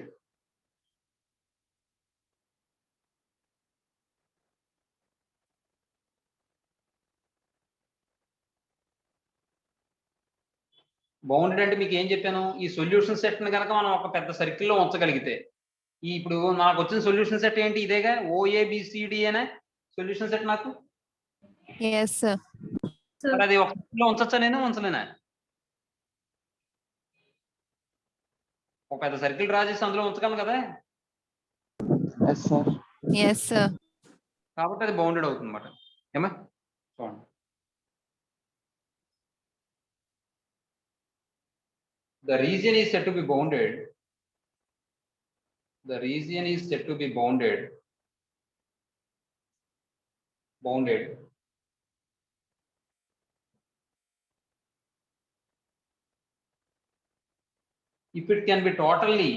బౌండెడ్ అంటే మీకు ఏం చెప్పాను, ఈ సొల్యూషన్ సెట్ ని కనుక మనం ఒక పెద్ద సర్కిల్లో ఉంచగలిగితే, ఈ ఇప్పుడు నాకు వచ్చిన సొల్యూషన్ సెట్ ఏంటి, ఇదేగా ఓఏబిసిడి అనే సొల్యూషన్ సెట్ నాకు. Yes, sir. మరి అది ఒక లో ఉంచచ్చా, నేను ఉంచలేనా? ఒక పెద్ద సర్కిల్ డ్రా చేసి అందులో ఉంచగలను కదా. Yes, sir. Yes, sir. కాబట్టి అది బౌండెడ్ అవుతుంది అన్నమాట. ఏమా చూడండి, the region is said to be bounded. The region is said to be bounded if it can be totally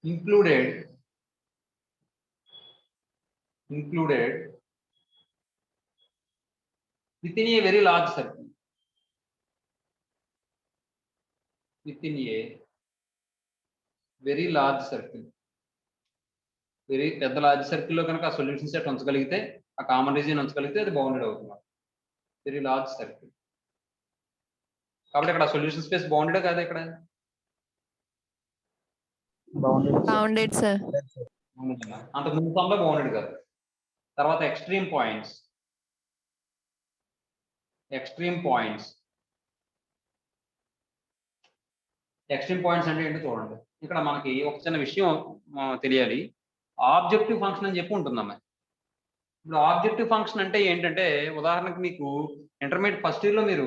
included within a very large circle. Within a very large circle. Very పెద్ద లార్జ్ సర్కిల్లో కనుక ఆ సొల్యూషన్ సెట్ ఉంచగలిగితే, ఆ కామన్ రీజియన్ ఉంచగలిగితే అది బౌండెడ్ అవుతుంది. Very large circle. కాబట్టి ఇక్కడ సొల్యూషన్ స్పేస్ బౌండెడ్ కాదు, ఇక్కడ Bounded, sir. అంత ముందు సమ్లో బౌండెడ్ కాదు. తర్వాత ఎక్స్ట్రీమ్ పాయింట్స్. ఎక్స్ట్రీమ్ పాయింట్స్ అంటే ఏంటో చూడండి. ఇక్కడ మనకి ఒక చిన్న విషయం తెలియాలి. ఆబ్జెక్టివ్ ఫంక్షన్ అని చెప్పి ఉంటుందమ్మా. ఇప్పుడు ఆబ్జెక్టివ్ ఫంక్షన్ అంటే ఏంటంటే, ఉదాహరణకు మీకు ఇంటర్మీడియట్ ఫస్ట్ ఇయర్లో మీరు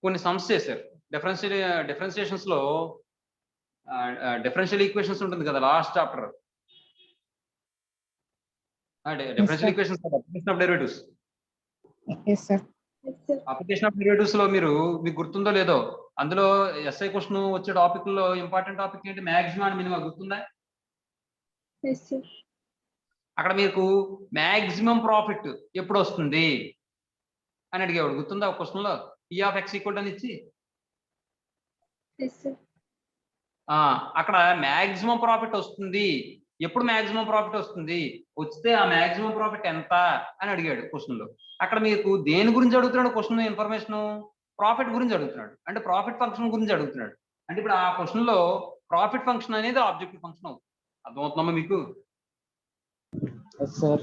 కొన్ని సమ్స్ చేశారు. డిఫరెన్షియేషన్స్ లో డిఫరెన్షియల్ ఈక్వేషన్స్ ఉంటుంది కదా, last chapter. Differential equations, application of derivatives. Yes, sir. Application of derivatives లో మీకు గుర్తుందో లేదో, అందులో ఎస్ఐ క్వశ్చన్ వచ్చే టాపిక్ లో ఇంపార్టెంట్ టాపిక్ ఏంటి, మాక్సిమం అండ్ మినిమం. గుర్తుందా? Yes, sir. అక్కడ మీకు మాక్సిమం ప్రాఫిట్ ఎప్పుడు వస్తుంది అని అడిగేవాడు. గుర్తుందా ఒక క్వశ్చన్ లో P of x ఈక్వల్ అని ఇచ్చి? Yes, sir. అక్కడ మాక్సిమం ప్రాఫిట్ వస్తుంది ఎప్పుడు, మాక్సిమం ప్రాఫిట్ వస్తుంది వస్తే ఆ మాక్సిమం ప్రాఫిట్ ఎంత అని అడిగాడు క్వశ్చన్ లో. అక్కడ మీకు దేని గురించి అడుగుతున్నాడు క్వశ్చన్, ఇన్ఫర్మేషన్ ప్రాఫిట్ గురించి అడుగుతున్నాడు. అంటే ప్రాఫిట్ ఫంక్షన్ గురించి అడుగుతున్నాడు. అంటే ఇప్పుడు ఆ క్వశ్చన్ లో ప్రాఫిట్ ఫంక్షన్ అనేది ఆబ్జెక్టివ్ ఫంక్షన్ అవుతుంది. అర్థమవుతుందమ్మా మీకు? Yes, sir.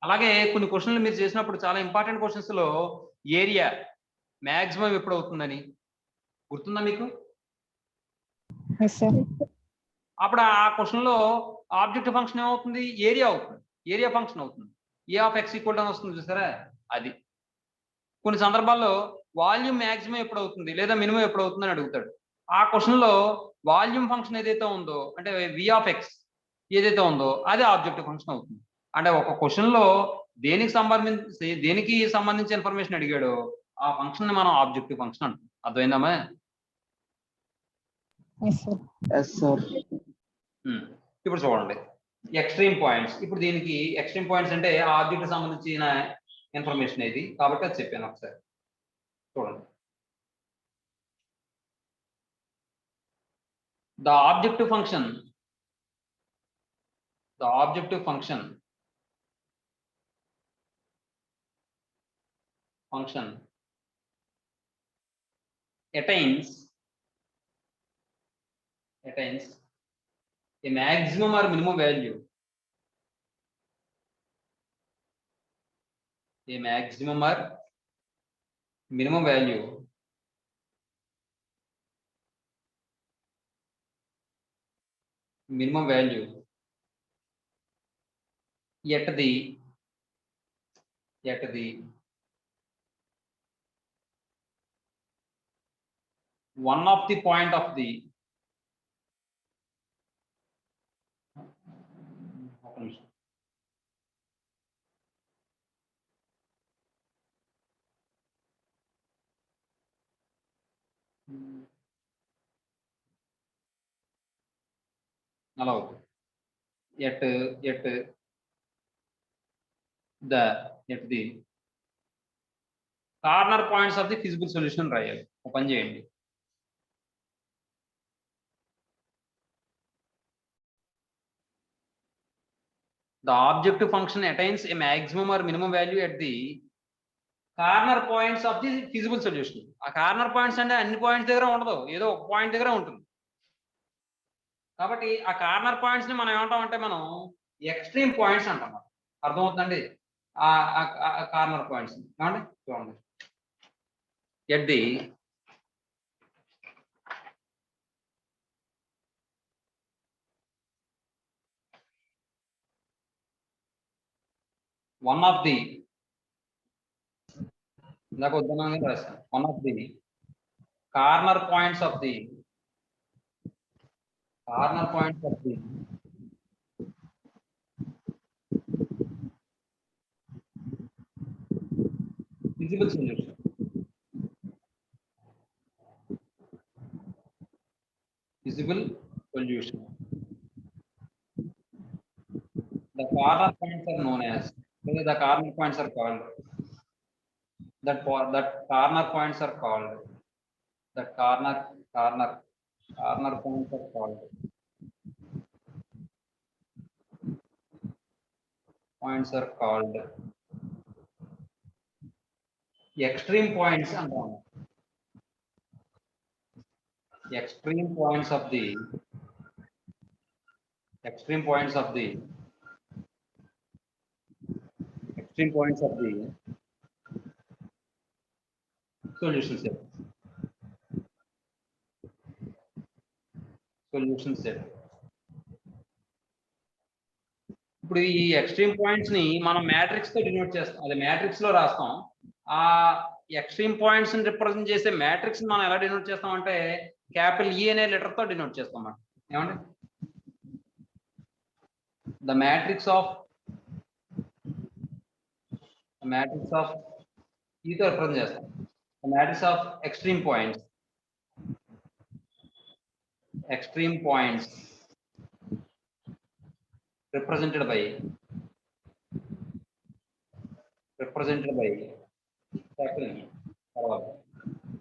అలాగే కొన్ని క్వశ్చన్లు మీరు చేసినప్పుడు చాలా ఇంపార్టెంట్ క్వశ్చన్స్ లో ఏరియా మాక్సిమం ఎప్పుడు అవుతుందని గుర్తుందా మీకు? Yes, sir. అప్పుడు ఆ క్వశ్చన్ లో ఆబ్జెక్టివ్ ఫంక్షన్ ఏమవుతుంది, ఏరియా అవుతుంది. ఏరియా ఫంక్షన్ అవుతుంది. ఏ ఆఫ్ ఎక్స్ ఈక్వల్ అని వస్తుంది చూసారా, అది. కొన్ని సందర్భాల్లో వాల్యూమ్ మాక్సిమం ఎప్పుడు అవుతుంది లేదా మినిమం ఎప్పుడు అవుతుంది అని అడుగుతాడు. ఆ క్వశ్చన్ లో వాల్యూమ్ ఫంక్షన్ ఏదైతే ఉందో, అంటే వి ఆఫ్ ఎక్స్ ఏదైతే ఉందో అది ఆబ్జెక్టివ్ ఫంక్షన్ అవుతుంది. అంటే ఒక క్వశ్చన్ లో దేనికి సంబంధించి ఇన్ఫర్మేషన్ అడిగాడో ఆ ఫంక్షన్ ని మనం ఆబ్జెక్టివ్ ఫంక్షన్ అంటాం. అర్థమైందమ్మా? Yes, sir. Yes, sir. ఇప్పుడు చూడండి ఎక్స్ట్రీమ్ పాయింట్స్. ఇప్పుడు దీనికి ఎక్స్ట్రీమ్ పాయింట్స్ అంటే ఆబ్జెక్ట్ సంబంధించిన ఇన్ఫర్మేషన్ ఇది కాబట్టి అది చెప్పాను. ఒకసారి చూడండి. The objective function attains a maximum or minimum value. A maximum or minimum value at the at the one of the point of the allow at the corner points of the feasible solution రాయాలి. ఓపెన్ చేయండి. The objective function attains a maximum or minimum value at the corner points of the feasible solution. ఆ కార్నర్ పాయింట్స్ అంటే అన్ని పాయింట్స్ దగ్గర ఉండదు, ఏదో ఒక పాయింట్ దగ్గర ఉంటుంది. కాబట్టి ఆ కార్నర్ పాయింట్స్ ని మనం ఏమంటాం అంటే మనం ఎక్స్ట్రీమ్ పాయింట్స్ అంటాం. అర్థమవుతుందండి? ఆ కార్నర్ పాయింట్స్ ఏమండి చూడండి. At the one of the corner points of the feasible solution. Feasible solution. The corner points are known as, the corner points are called, that corner points are called, that corner points are called extreme points and extreme points of the solution set. ఇప్పుడు ఈ ఎక్స్ట్రీమ్ పాయింట్స్ ని మనం మ్యాట్రిక్స్ తో డినోట్ చేస్తాం. అది మ్యాట్రిక్స్ లో రాస్తాం. ఆ ఎక్స్ట్రీమ్ పాయింట్స్ ని రిప్రజెంట్ చేసే మ్యాట్రిక్స్ మనం ఎలా డినోట్ చేస్తాం అంటే క్యాపిటల్ ఈ అనే లెటర్ తో డినోట్ చేస్తాం మనం. ఏమండి? ద మ్యాట్రిక్స్ ఆఫ్ ఈ తో రిప్రజెంట్ చేస్తాం. The matrix of extreme points represented by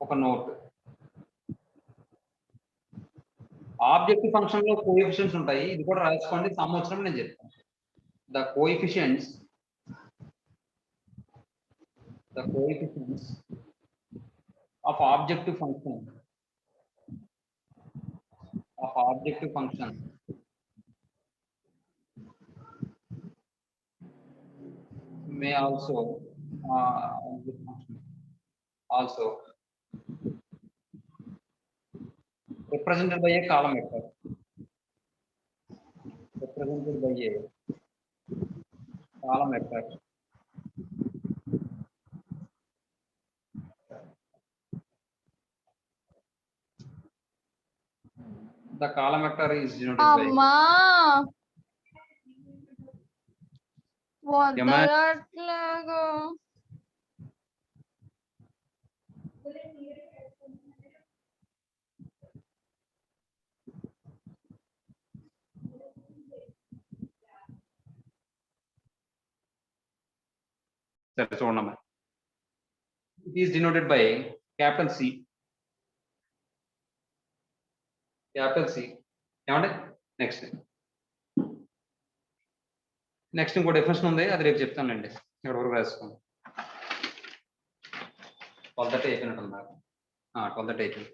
ఒక నోట్. ఆబ్జెక్టివ్ ఫంక్షన్ లో కోఎఫిషియెంట్స్ ఉంటాయి, ఇది కూడా రాసుకోండి. సంవత్సరం నేను చెప్తాను. The coefficients of objective function may also represented by a column vector. The column vector is denoted by వదలట్లేదు. సరే చూడమ్మా. It is denoted by capital C. ఏమంటే నెక్స్ట్ ఇంకో డెఫినేషన్ ఉంది, అది రేపు చెప్తానండి. ఇక్కడ వరకు రాసుకోండి. 12:30 అయిపోయినట్టు 12:30 అయిపోయింది.